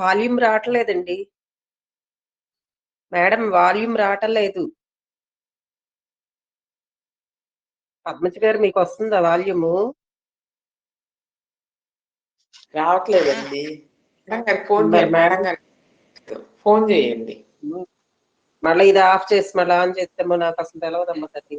Volume రావట్లేదండి madam, volume రావట్లేదు. పద్మజ గారు మీకు వస్తుందా వాల్యూము? రావట్లేదండి. ఫోన్ మేడం గారు ఫోన్ చేయండి. మళ్ళీ ఇది ఆఫ్ చేసి మళ్ళీ ఆన్ చేస్తేమో నాకు అసలు తెలవదమ్మా తల్లి.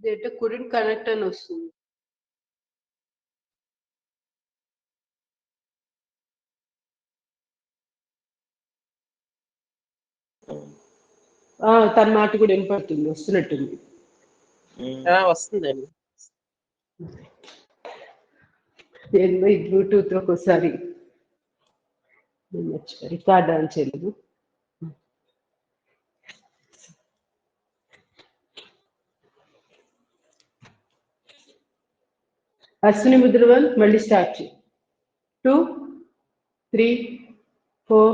డేటా couldn't connect అని వస్తుంది. తన మాట కూడా వినపడుతుంది, వస్తున్నట్టుంది. వస్తుందండి. ఏందో ఈ బ్లూటూత్ ఒకసారి రికార్డ్ ఆన్ చేయలేదు. అశ్విని ముద్రవన్ మళ్ళీ స్టార్ట్ చేయి. 2 3 4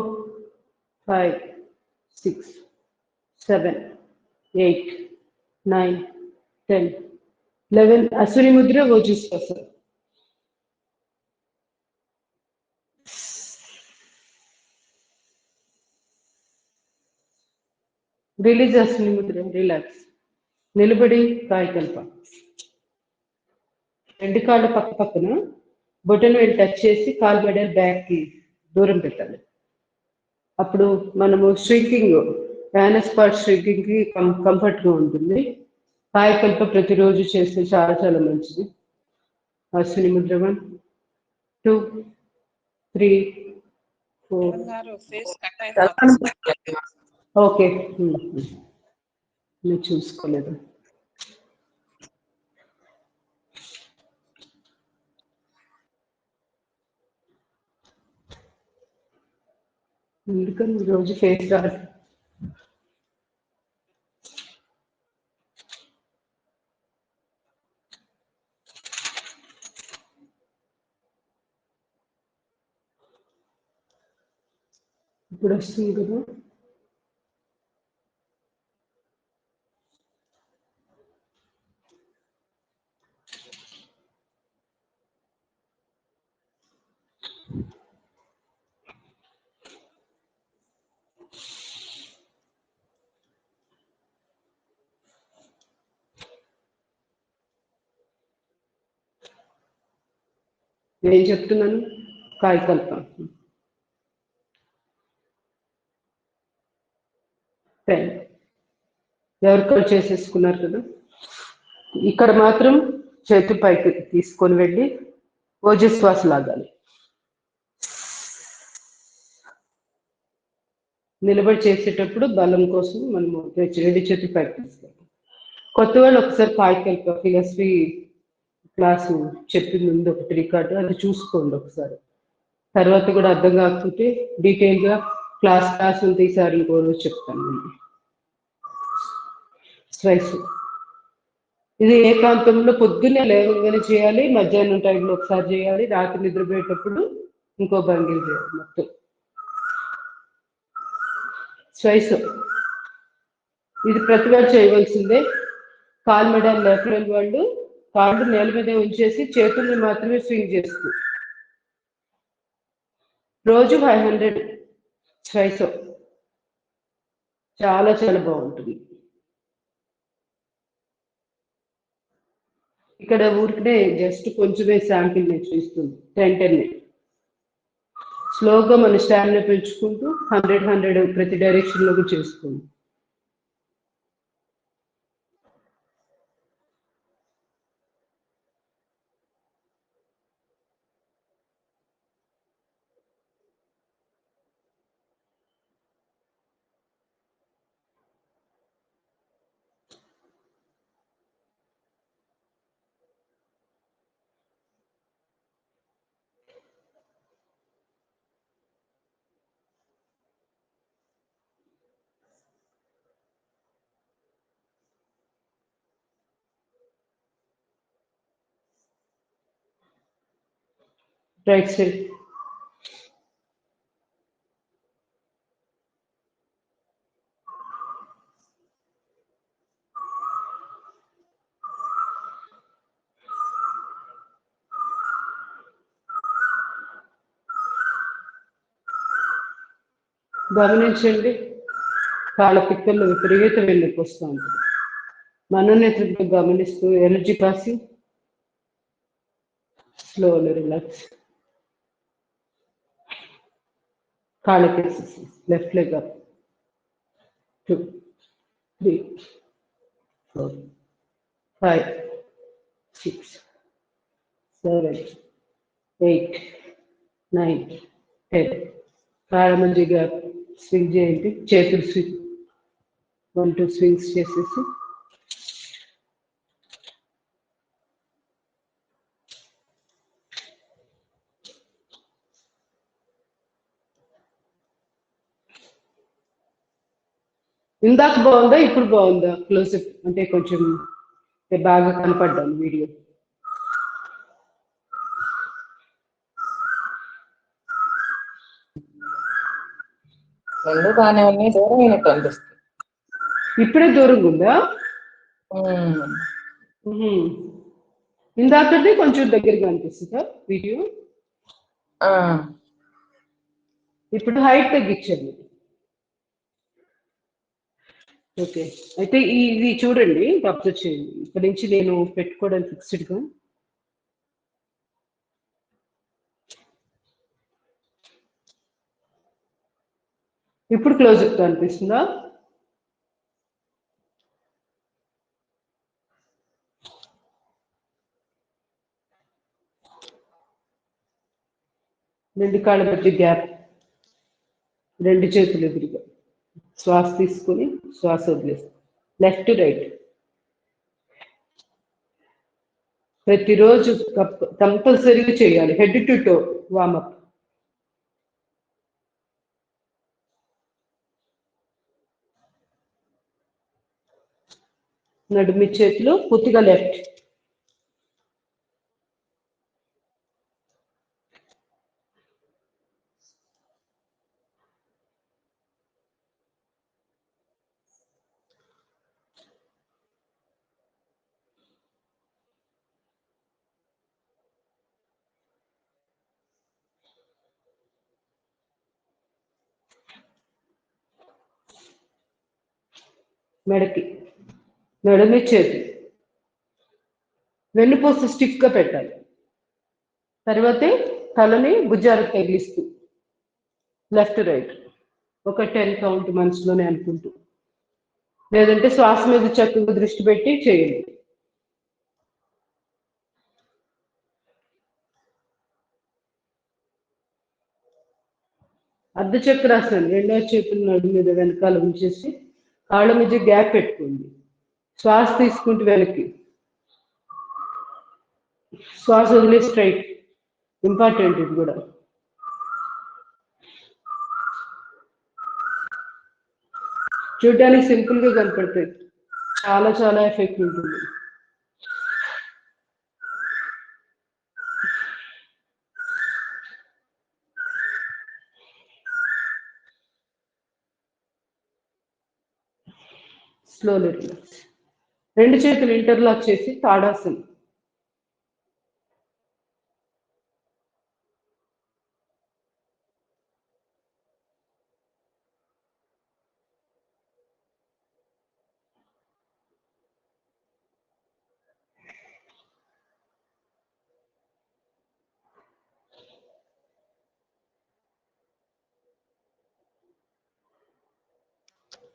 5 6 7 8 9 10 11. అశ్విని ముద్ర वो చూసుకో sir. Release Ashwini Mudra, relax. నిలబడి కాయకల్ప. రెండు కాళ్ళు పక్క పక్కన బొటన్ వేలు టచ్ చేసి కాలు మెడల్ బ్యాక్ కి దూరం పెట్టాలి. అప్పుడు మనము ష్రింకింగ్, యానస్ పార్ట్ ష్రింకింగ్ కి కంఫర్ట్ గా ఉంటుంది. కాయకల్ప ప్రతిరోజు చేస్తే చాలా చాలా మంచిది. అశ్విని ముద్ర 1 2 3 4. ఓకే, నేను చూసుకోలేదు. ఎందుకని రోజు ఫేస్ రాదు. ఇప్పుడు వస్తుంది కదా. నేను చెప్తున్నాను కాయకల్ప. ఎవరికో చేసేసుకున్నారు కదా. ఇక్కడ మాత్రం చేతి పైకి తీసుకొని వెళ్ళి ఓజస్వాస లాగాలి. నిలబడి చేసేటప్పుడు బలం కోసం మనము రెండు చేతులు పైకి తీసుకోవాలి. కొత్త వాళ్ళు ఒకసారి కాయకల్ప ఫిలాసఫీ క్లాసు చెప్పింది ఉంది ఒకటి రికార్డు, అది చూసుకోండి ఒకసారి. తర్వాత కూడా అర్థం కాకపోతే డీటెయిల్గా క్లాస్ ఉంది, ఈసారి ఇంకో రోజు చెప్తాను. స్ట్రైస్ ఇది ఏకాంతంలో పొద్దున్నే లేవగానే చేయాలి, మధ్యాహ్నం టైంలో ఒకసారి చేయాలి, రాత్రి నిద్రపోయేటప్పుడు ఇంకో భంగిల్ చేయాలి. మొత్తం స్ట్రైస్ ఇది ప్రతి వారు చేయవలసిందే. కాలు మెడ లేపలేని వాళ్ళు కాళ్ళు నేల మీద ఉంచేసి చేతుల్ని మాత్రమే స్వింగ్ చేస్తూ రోజు 500 స్ట్రైక్స్. చాలా చాలా బాగుంటుంది. ఇక్కడ ఊరికే జస్ట్ కొంచెమే శాంపిల్ నేను చూస్తుంది. 10 స్లోగా మన స్టామినా పెంచుకుంటూ 100 ప్రతి డైరెక్షన్ లోకి చేసుకోండి. రైట్ సైడ్ గమనించండి. కాళ్ళ పిక్కల్లో విపరీతమైన నొప్పి వస్తూ ఉంటుంది. మనోనేత్రంతో గమనిస్తూ ఎనర్జీ పాసింగ్, స్లోలీ రిలాక్స్. కాళ్ళకి లెఫ్ట్ లెగ్ అప్. 2, 3, 4, 5, 6, 7, 8, 9, 10. కాళ్ళ మధ్యగా స్వింగ్ చేయండి. చేతులు స్వింగ్ 1, 2 స్వింగ్స్ చేసేసి ఇందాక బాగుందా, ఇప్పుడు బాగుందా? క్లోజ్అప్ అంటే కొంచెం బాగా కనపడ్డాను వీడియో. రెండు బాగానే ఉన్నాయి, దూరం అయినట్టు అనిపిస్తుంది. ఇప్పుడే దూరంగా ఉందా? ఇందాకది కొంచెం దగ్గరగా అనిపిస్తుందా వీడియో? ఇప్పుడు హైట్ తగ్గించండి. ఓకే, అయితే ఇది చూడండి, అబ్జర్వ్ చేయండి. ఇక్కడ నుంచి నేను పెట్టుకోవడానికి ఫిక్స్డ్గా. ఇప్పుడు క్లోజ్అప్ అనిపిస్తుందా? రెండు కాళ్ళ మధ్య గ్యాప్, రెండు చేతులు ఎదురుగా. శ్వాస తీసుకొని శ్వాస వదిలేస్తాం. లెఫ్ట్ రైట్ ప్రతిరోజు కంపల్సరీగా చేయాలి. Head to toe warm up. నడుమి చేతులు పూర్తిగా లెఫ్ట్. మెడకి నడుమి చేతులు వెన్నుపూస స్టిఫ్గా పెట్టాలి. తర్వాతే తలని భుజాలకు తగిలిస్తూ లెఫ్ట్ రైట్ ఒక 10 కౌంట్ మనసులోనే అనుకుంటూ, లేదంటే శ్వాస మీద చక్కగా దృష్టి పెట్టి చేయండి. అర్ధచక్రాసనం. రెండో చేతులు నడుము మీద వెనకాల ఉంచేసి కాళ్ళ మధ్య గ్యాప్ పెట్టుకోండి. శ్వాస తీసుకుంటూ వెనక్కి, శ్వాస వదిలే స్ట్రైట్. ఇంపార్టెంట్ ఇది కూడా. చూడడానికి సింపుల్ గా కనపడుతుంది, చాలా చాలా ఎఫెక్ట్ ఉంటుంది. Slowly relax. రెండు చేతులు ఇంటర్లాక్ చేసి తాడాసనం.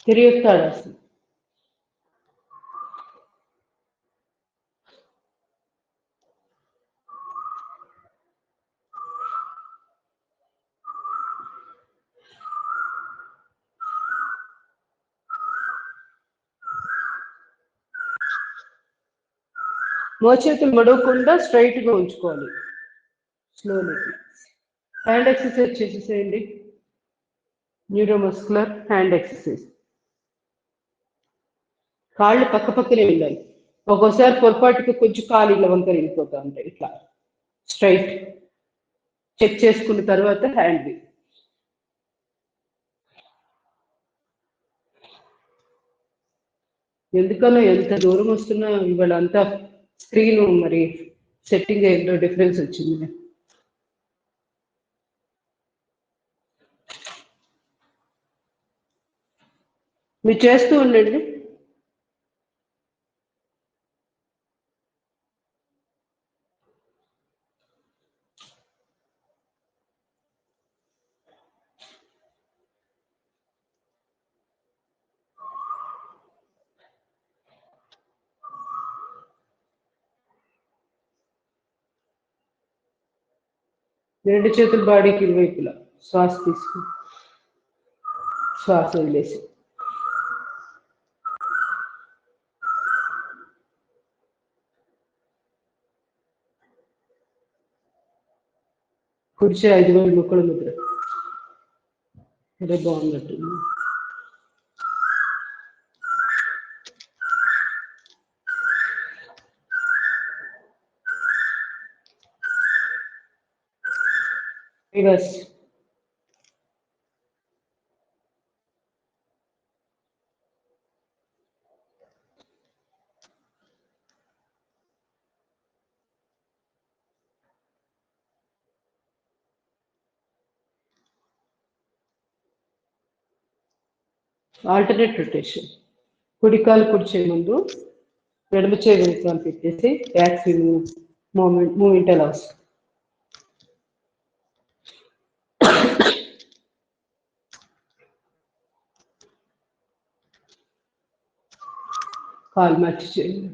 తిరిగి తాడాసనం. మోచేతులు మడవకుండా స్ట్రైట్ గా ఉంచుకోవాలి. స్లోలీ. హ్యాండ్ ఎక్సర్సైజ్ చేసేసేయండి. Neuromuscular hand exercise. కాళ్ళు పక్క పక్కనే ఉండాలి. ఒక్కోసారి పొరపాటుగా కొంచెం కాలు ఇలా వంకర వెళ్ళిపోతా ఉంటాయి. ఇట్లా స్ట్రైట్ చెక్ చేసుకున్న తర్వాత హ్యాండ్. ఎందుకన్నా ఎంత దూరం వస్తున్నా ఇవాళ అంతా స్క్రీన్ మరి సెట్టింగ్ ఏంటో డిఫరెన్స్ వచ్చింది. మీరు చేస్తూ ఉండండి. రెండు చేతులు బాడీకి ఇరువైపులా శ్వాస తీసుకుని శ్వాస వదిలేసి. కుడిచే 5 వేలు ముక్కల ముద్ర. అదే బాగున్నట్టు. రివర్స్. Alternate rotation. కుడి కాలు కుడిచే ముందు ఎడమ చేయి వెనకాల పెట్టేసి బ్యాక్ మూమెంట్ అలా వస్తుంది. కాలు మార్చి చేయండి.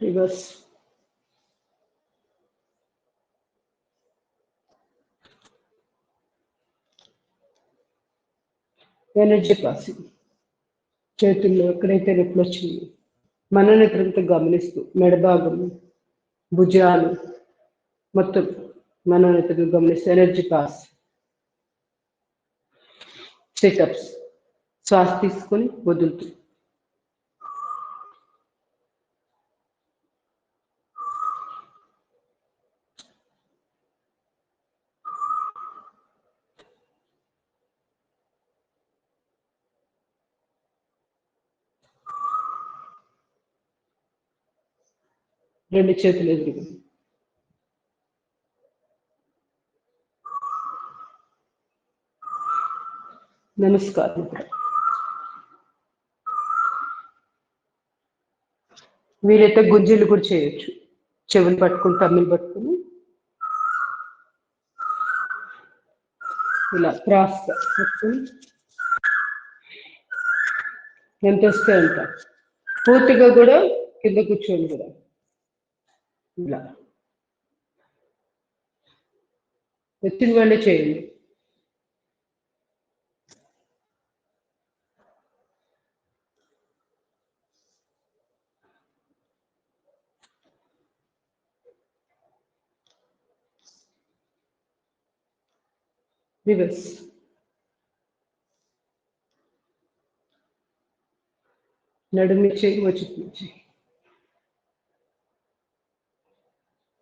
రివర్స్. Energy passing. చేతుల్లో ఎక్కడైతే నొప్పులు వచ్చింది మనోనేత్రంతో గమనిస్తూ మెడభాగం భుజాలు మొత్తం మనోనేత్రంతో గమనిస్తూ ఎనర్జీ పాస్. సిటప్స్. శ్వాస తీసుకొని వదులుతూ. రెండు చేతులు ఎదురు. నమస్కారం. వీలైతే గుంజీలు కూడా చేయొచ్చు. చెవులు పట్టుకుని తమ్మిలు పట్టుకుని ఇలా క్రాస్ పట్టుకుని ఎంత వస్తే అంత పూర్తిగా కూడా కింద కూర్చోండి కూడా ఇలా వచ్చిన వాళ్ళే చేయండి. రివర్స్. నడుము చేయి, వచ్చి నుంచి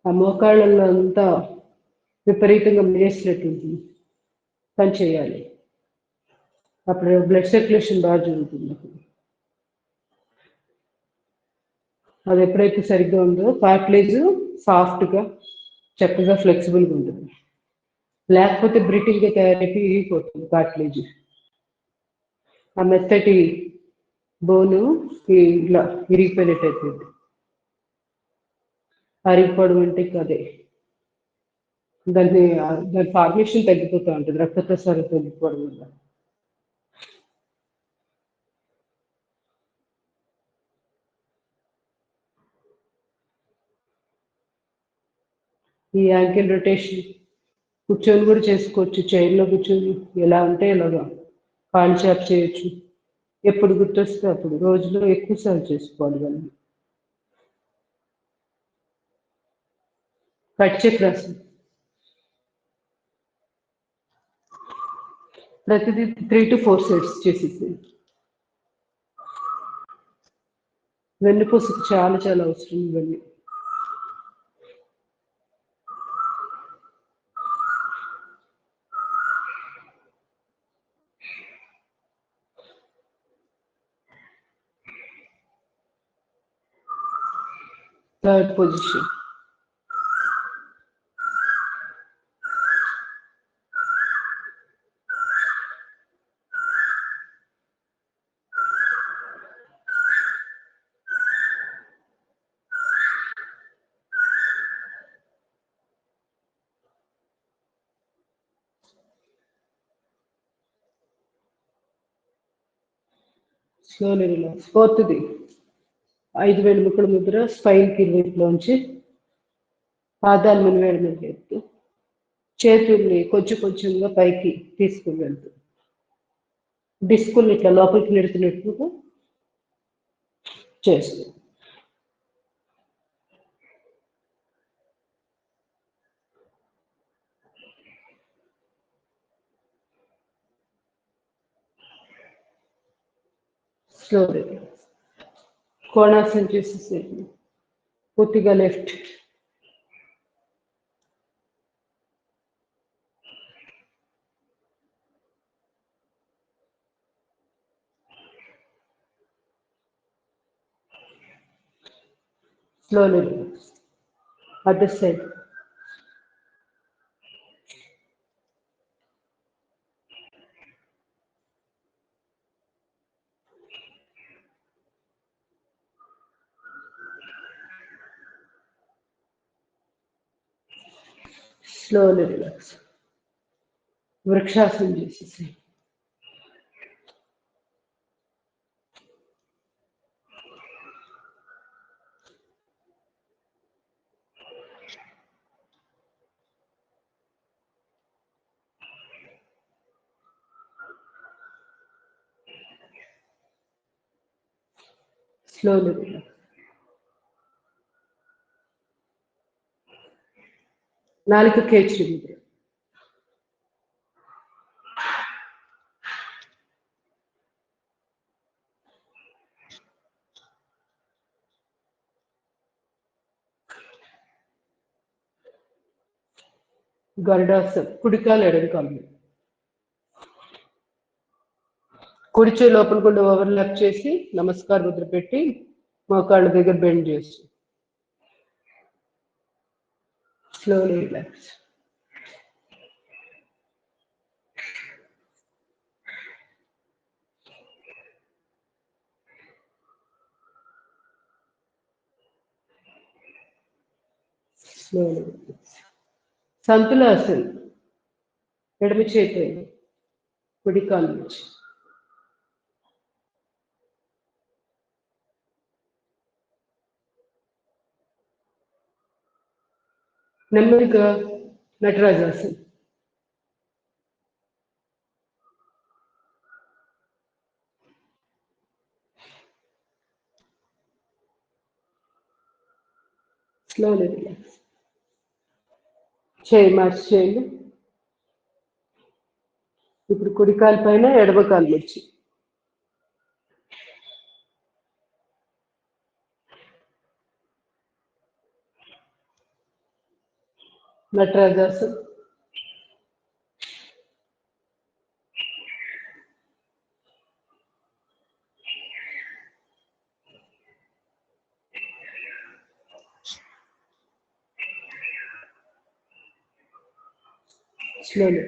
ఆ మోకాళ్ళల్లో అంతా విపరీతంగా మినేసినట్టు ఉంటుంది, పని చేయాలి. అప్పుడు బ్లడ్ సర్క్యులేషన్ బాగా జరుగుతుంది. అది ఎప్పుడైతే సరిగ్గా ఉందో కార్టిలేజ్ సాఫ్ట్గా చక్కగా ఫ్లెక్సిబుల్గా ఉంటుంది. లేకపోతే బ్రిటిల్గా తయారైపోయి ఇరిగిపోతుంది కార్టిలేజ్. ఆ మెత్తటి బోను ఇలా ఇరిగిపోయినట్టు అవుతుంది. అరిగిపోవడం అంటే అదే, దాని ఫార్మేషన్ తగ్గిపోతూ ఉంటుంది, రక్త ప్రసారం తగ్గిపోవడం వల్ల. ఈ యాంకిల్ రొటేషన్ కూర్చొని కూడా చేసుకోవచ్చు, చైర్లో కూర్చొని ఎలా ఉంటే ఎలాగా కాళ్ళు చాప్ చేయొచ్చు. ఎప్పుడు గుర్తొస్తే అప్పుడు, రోజులో ఎక్కువసార్లు చేసుకోవాలి వాళ్ళు. కట్ చక్రాసనం ప్రతిదీ 3 to 4 సెట్స్ చేసేసి. వెన్నుపూసకు చాలా చాలా అవసరం ఇవన్నీ. Third position. Slowly relax. ఫోర్త్ది 5 వెలుముకల ముద్ర, స్పైన్కి ఇరువైపులోంచి పాదాలు మునివేళ్ళ మీద ఎత్తు, చేతుల్ని కొంచెం కొంచెంగా పైకి తీసుకుని వెళ్తూ డిస్కుల్ని ఇట్లా లోపలికి నెడుతున్నట్టుగా చేస్తూ. స్లోలీ కోణాసనం చేసేసేది పూర్తిగా left. Slowly relax. Other side. Slowly relax. Vrikshasana చేసేసి slowly relax. నాలుక కేచరి ముద్ర. గరుడాసనం. కుడికాలు ఎడమకాలు కుడి చేయి లోపల కూడా ఓవర్లాప్ చేసి నమస్కార ముద్ర పెట్టి మోకాళ్ళ దగ్గర బెండ్ చేసి స్లోలీ రిలాక్స్. Slowly relax. సంతులాసన్. ఎడమ చేతి కుడి కాలు నుంచి నెమ్మదిగా నటరాజాసన్. Slowly relax. చేయి మార్చి చేయండి. ఇప్పుడు కుడి కాలు పైన ఎడమ కాలు వచ్చి నటరాజాసన్. స్లోలీ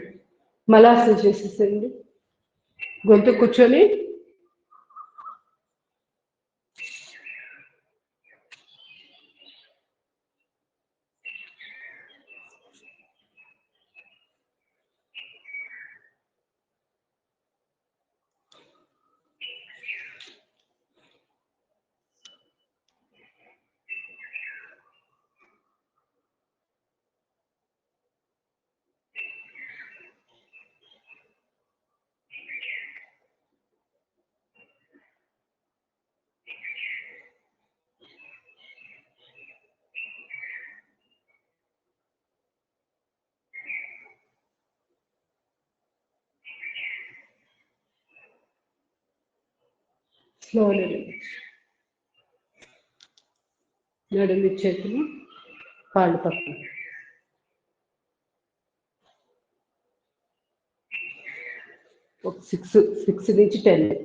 మలాసన చేసేసేయండి. గొంతు కూర్చొని స్లోలీ నడుము చేతులు కాళ్ళు పక్కన. ఒక 6 నుంచి 10.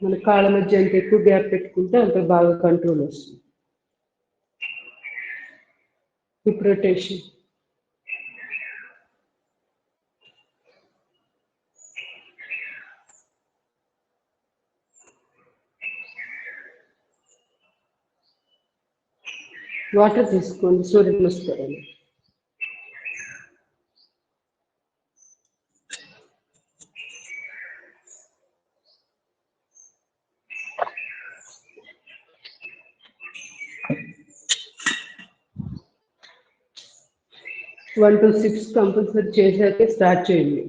మన కాళ్ళ మధ్య ఎంత ఎక్కువ గ్యాప్ పెట్టుకుంటే అంత బాగా కంట్రోల్ వస్తుంది. Hip rotation. వాటర్ తీసుకోండి. సూర్య నమస్కారాలు. వన్ టు 6 కంపల్సరీ చేశాకే స్టార్ట్ చేయండి.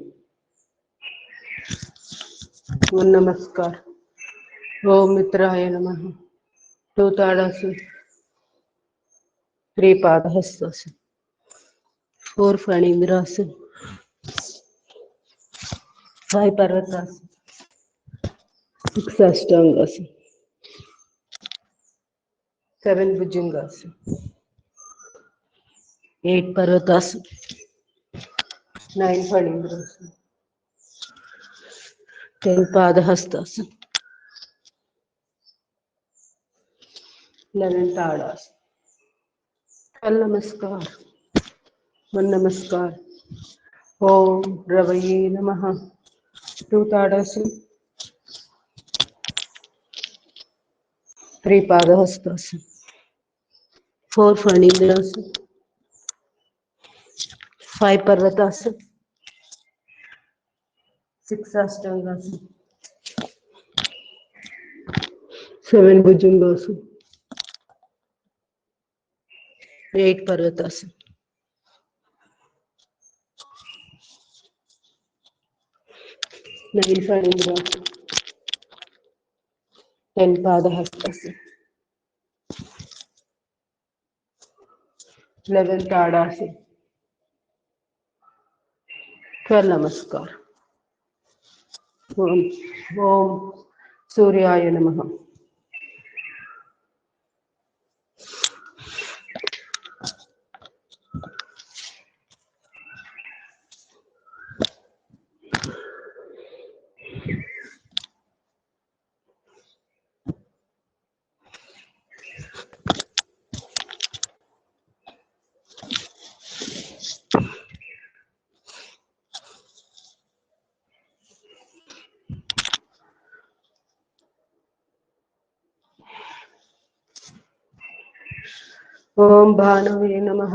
ఓం నమస్కార్. ఓం మిత్రాయ నమః. 2 తాడాసన్, 3 పాదహస్తాసన్, 4 ఫణీంద్రాసన్, 5 పర్వతాసన్, 6 అష్టాంగాసన్, 7 భుజంగాసన్, 8 పర్వతాసన్, 9 ఫణీంద్రాసన్, 10 పాదహస్తాసన్, 11 ताड़ासन. कल नमस्कार. वन नमस्कार. ओम रवये नमः. 2 ताड़ासन, 3 पादहस्तासन, 4 फणींद्रासन, 5 पर्वतासन, 6 अष्टांगासन, 7 भुजंगासन, 8 पर्वतासन, 9 फणींद्रासन, 10 पादहस्तासन, 11 ताड़ासन. कल नमस्कार. ओम ओम सूर्याय नमः. ओम भानवे नमः.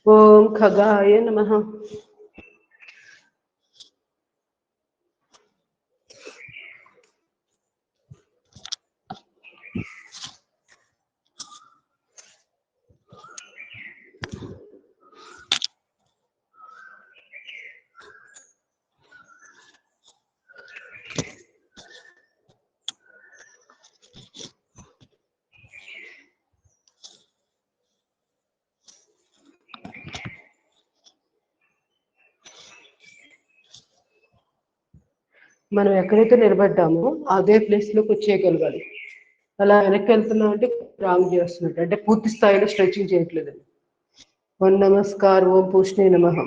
ఓం ఖగాయ నమః. మనం ఎక్కడైతే నిలబడ్డామో అదే ప్లేస్ లోకి వచ్చేయగలగాలి. అలా వెనక్కి వెళ్తున్నాం అంటే రాంగ్ చేస్తున్నట్టు, అంటే పూర్తి స్థాయిలో స్ట్రెచింగ్ చేయట్లేదు. ఓం నమస్కార్, ఓం పూష్ణే నమః.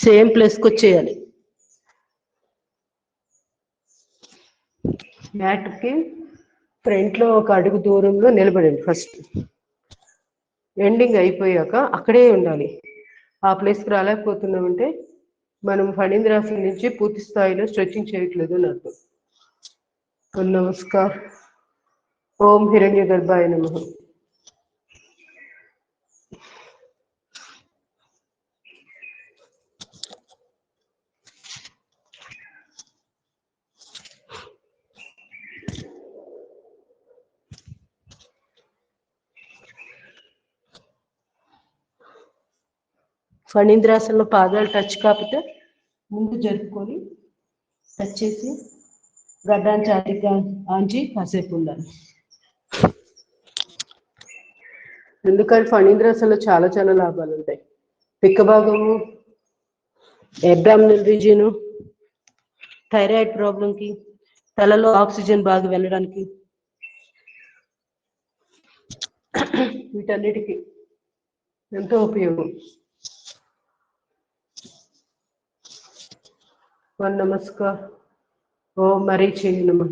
సేమ్ ప్లేస్కి వచ్చేయాలి. మ్యాట్కి ఫ్రంట్లో ఒక అడుగు దూరంలో నిలబడండి. ఫస్ట్ ఎండింగ్ అయిపోయాక అక్కడే ఉండాలి. ఆ ప్లేస్కి రాలేకపోతున్నామంటే మనం ఫణీంద్రాసనం నుంచి పూర్తి స్థాయిలో స్ట్రెచింగ్ చేయట్లేదు అని అర్థం. ఓం నమస్కార్, ఓం హిరణ్య గర్భాయ నమః. ఫణీంద్రాసనంలో పాదాలు టచ్ కాకపోతే ముందు జరుపుకొని టచ్ చేసి గడ్డాన్ని చాటిగా ఆంచి కాసేపు ఉండాలి. ఎందుకంటే ఫణీంద్రాసనంలో చాలా చాలా లాభాలు ఉంటాయి. పిక్క భాగము, అబ్డామినల్ రీజియన్, థైరాయిడ్ ప్రాబ్లంకి, తలలో ఆక్సిజన్ బాగా వెళ్ళడానికి, వీటన్నిటికీ ఎంతో ఉపయోగం. ఓం నమస్కార్, ఓం మరీచే నమః.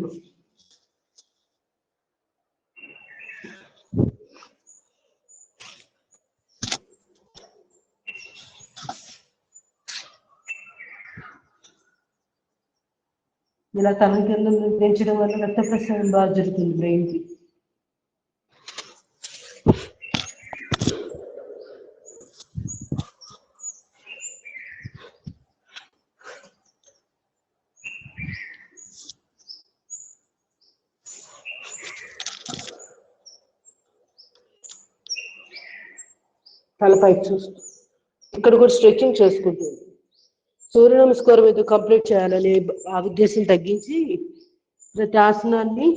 ఇలా తల కింద పెంచడం వల్ల రక్త ప్రసరణ బాగా జరుగుతుంది బ్రెయిన్కి. తలపైకి చూస్తూ ఇక్కడ కూడా స్ట్రెచింగ్ చేసుకుంటుంది. సూర్య నమస్కారం ఏదో కంప్లీట్ చేయాలని ఆ ఉద్దేశం తగ్గించి ప్రతి ఆసనాన్ని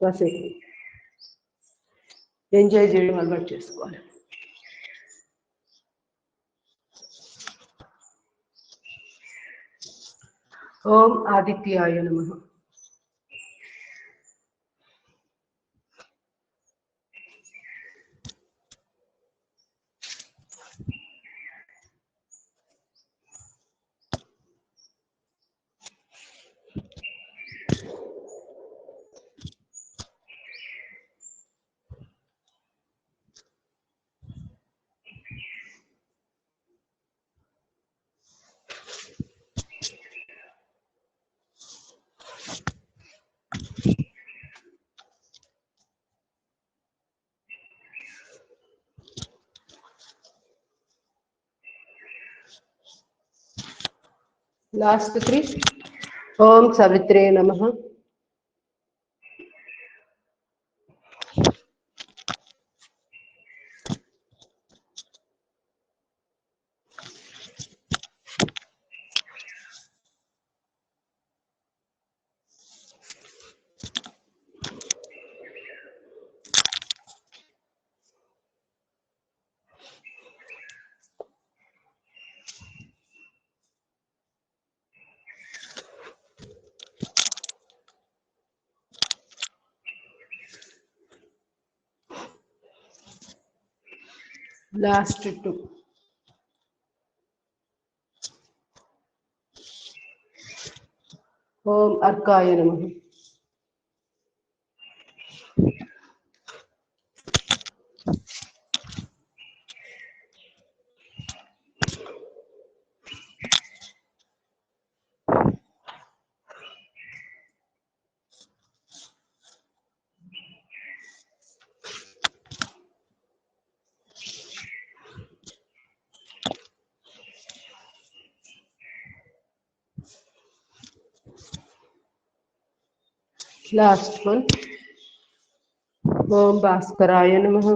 కాసేపు ఎంజాయ్ చేయడం అలవాటు చేసుకోవాలి. ఓం ఆదిత్యాయ నమః. లాస్ట్ 3. ఓం సవిత్రే నమః. లాస్ట్ 2. ఓం అర్కాయ నమః. Last one. Om Bhaskaraya Namaha.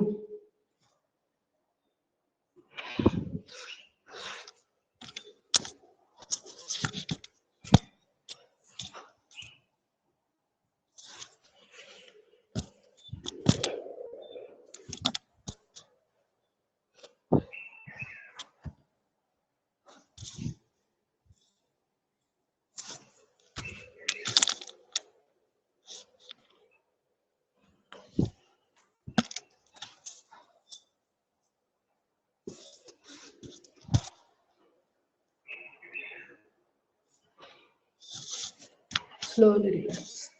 Slowly relax.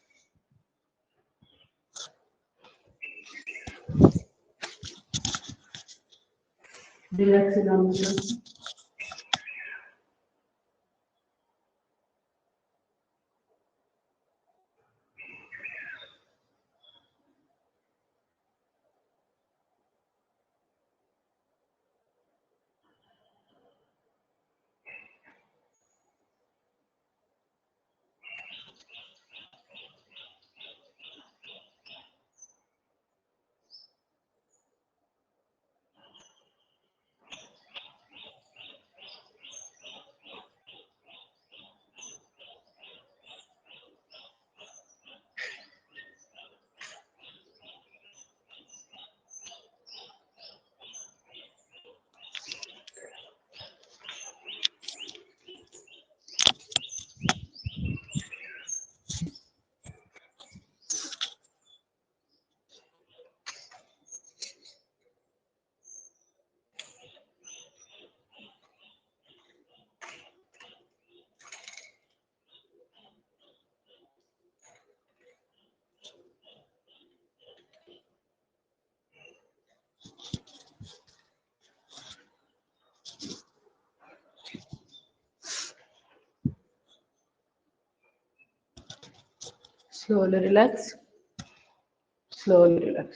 Relax in arms. Slowly relax. Slowly relax.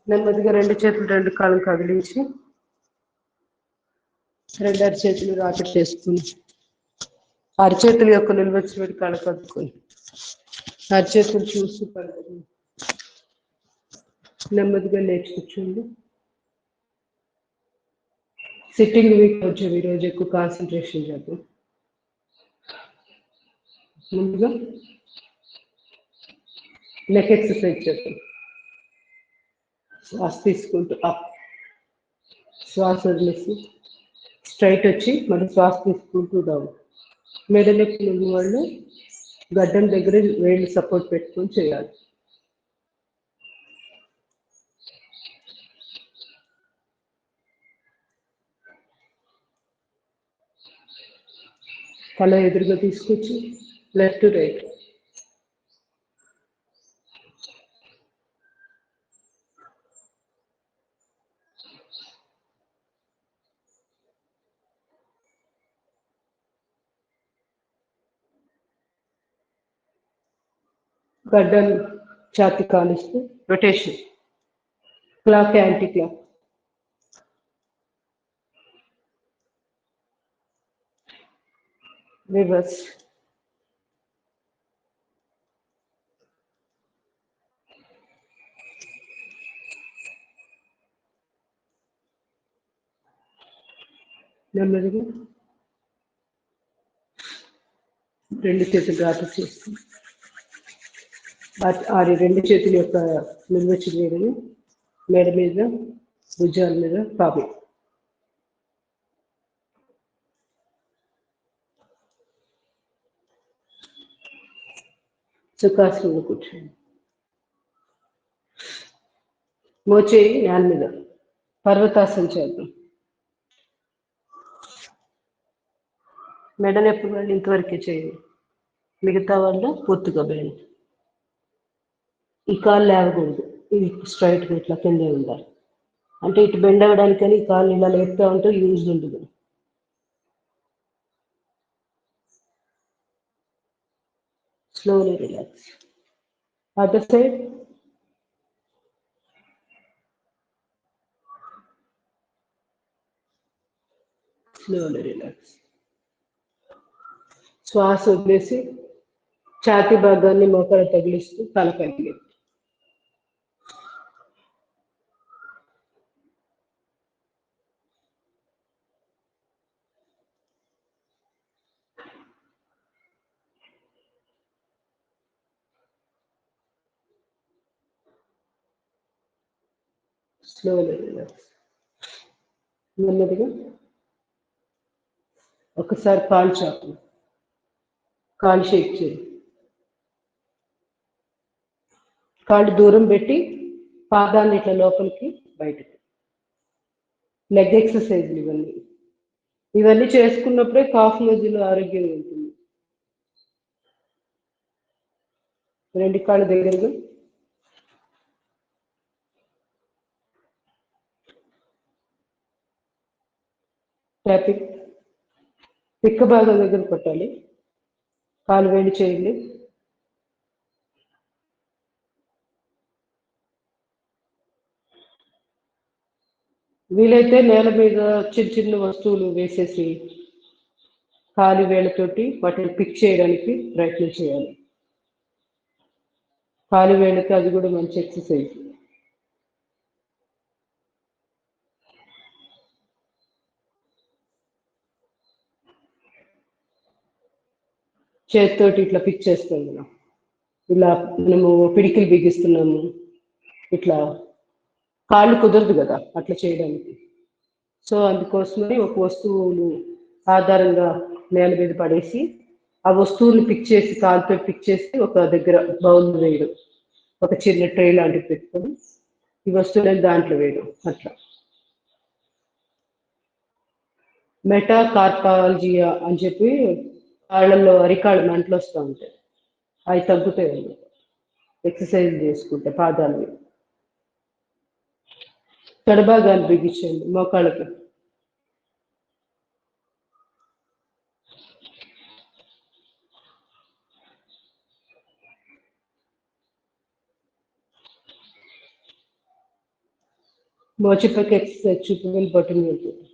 నెమ్మదిగా రెండు చేతులు రెండు కాళ్ళు కదిలించి రెండు అరిచేతులు రాకెట్ చేసుకుని అరిచేతుల యొక్క నిల్వచ్చి పెట్టి కాళ్ళు కదుకొని అరిచేతులు చూసి పడుతుంది. నెమ్మదిగా లేచి కూర్చోండి. సిట్టింగ్ వీక్ కొంచెం ఈరోజు ఎక్కువ కాన్సన్ట్రేషన్ చేద్దాం. ముందుగా నెక్ ఎక్సర్సైజ్ చేద్దాం. శ్వాస తీసుకుంటూ అప్, శ్వాస వదిలేసి స్ట్రైట్ వచ్చి మళ్ళీ శ్వాస తీసుకుంటూ డౌన్. మెడ నొప్పి ఉన్న వాళ్ళు గడ్డం దగ్గర వేళ్ళు సపోర్ట్ పెట్టుకొని చేయాలి. తల ఎదురుగా తీసుకొచ్చి లెఫ్ట్ రైట్. గడ్డం ఛాతి కానిస్తూ rotation, clock anti clock. Reverse. నెమ్మదిగా రెండు చేతులు రాత్రి చేస్తాం. ఆ రెండు చేతుల యొక్క నిల్వచ్చి వేరుని మెడ మీద భుజాల మీద పాపి. సుఖాసనంలో కూర్చోండి. మోచేయి నేల మీద పర్వతాసనం చేద్దాం. మెడ నొప్పి వాళ్ళు ఇంతవరకే చేయండి. మిగతా వాళ్ళు పూర్తిగా బెండ్. ఈ కాలు లేవకూడదు, ఇది స్ట్రైట్గా ఇట్లా కిందే ఉండాలి. అంటే ఇటు బెండ్ అవ్వడానికని ఈ కాళ్ళు ఇలా లేపుతా ఉంటే యూజ్ ఉండదు. Slowly relax. Other side. Slowly relax. శ్వాస వదిలేసి ఛాతీ భాగాన్ని మోకాలు తగిలిస్తూ తలపైకి. Slowly relax. నెమ్మదిగా ఒకసారి కాలు చాపు, కాలు షేక్ చేయి. కాళ్ళు దూరం పెట్టి పాదాన్ని ఇట్లా లోపలికి బయటకి. లెగ్ ఎక్సర్సైజ్ ఇవన్నీ చేసుకున్నప్పుడే కాఫ్ మధ్యలో ఆరోగ్యంగా ఉంటుంది. రెండు కాళ్ళు దగ్గరగా. ట్యాపింగ్ పిక్క భాగం దగ్గర కొట్టాలి. కాలు వేడి చేయండి. వీలైతే నేల మీద చిన్న చిన్న వస్తువులు వేసేసి కాలి వేళ్ళతోటి వాటిని పిక్ చేయడానికి ప్రయత్నం చేయాలి. కాలి వేళ్ళకి అది కూడా మంచి ఎక్సర్సైజ్. చేతితోటి ఇట్లా పిక్ చేస్తాం మనం, ఇలా మనము పిడికిలు బిగిస్తున్నాము, ఇట్లా కాళ్ళు కుదరదు కదా అట్లా చేయడానికి. సో అందుకోసమని ఒక వస్తువును ఆధారంగా నేల మీద పడేసి ఆ వస్తువుని పిక్ చేసి కాలుతో పిక్ చేసి ఒక దగ్గర బౌల్ వేయడం, ఒక చిన్న ట్రే లాంటివి పెట్టుకొని ఈ వస్తువులను దాంట్లో వేయడం. అట్లా మెటాకార్పాలజియా అని చెప్పి కాళ్ళల్లో అరికాళ్ళు మంటలు వస్తూ ఉంటాయి, అవి తగ్గుతాయి ఎక్సర్సైజ్ చేసుకుంటే. పాదాలు తడబాగాన్ని బిగించండి మోకాళ్ళకి. మోచిపక్క ఎక్సర్సైజ్ చూపుకొని బొట్టను వెళ్తుంది.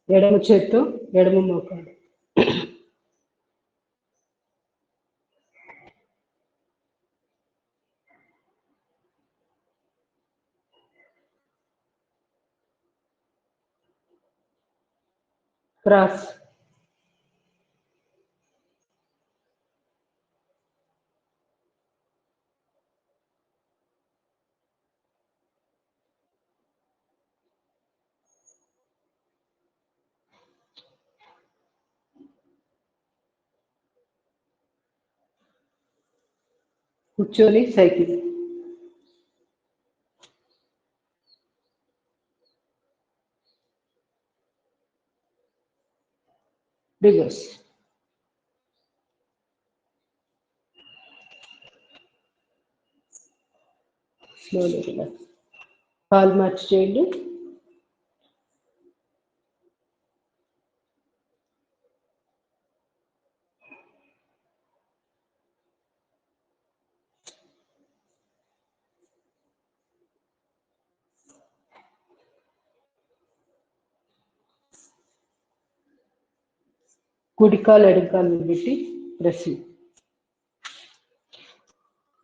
ఎడమ చేత్తో ఎడమ మోకాలు. క్రాస్. కూర్చొని సైకిల్. రివర్స్. Slowly relax. కాలు మార్చి చేయండి. కుడికాలు ఎడకాలు పెట్టి ప్రెస్.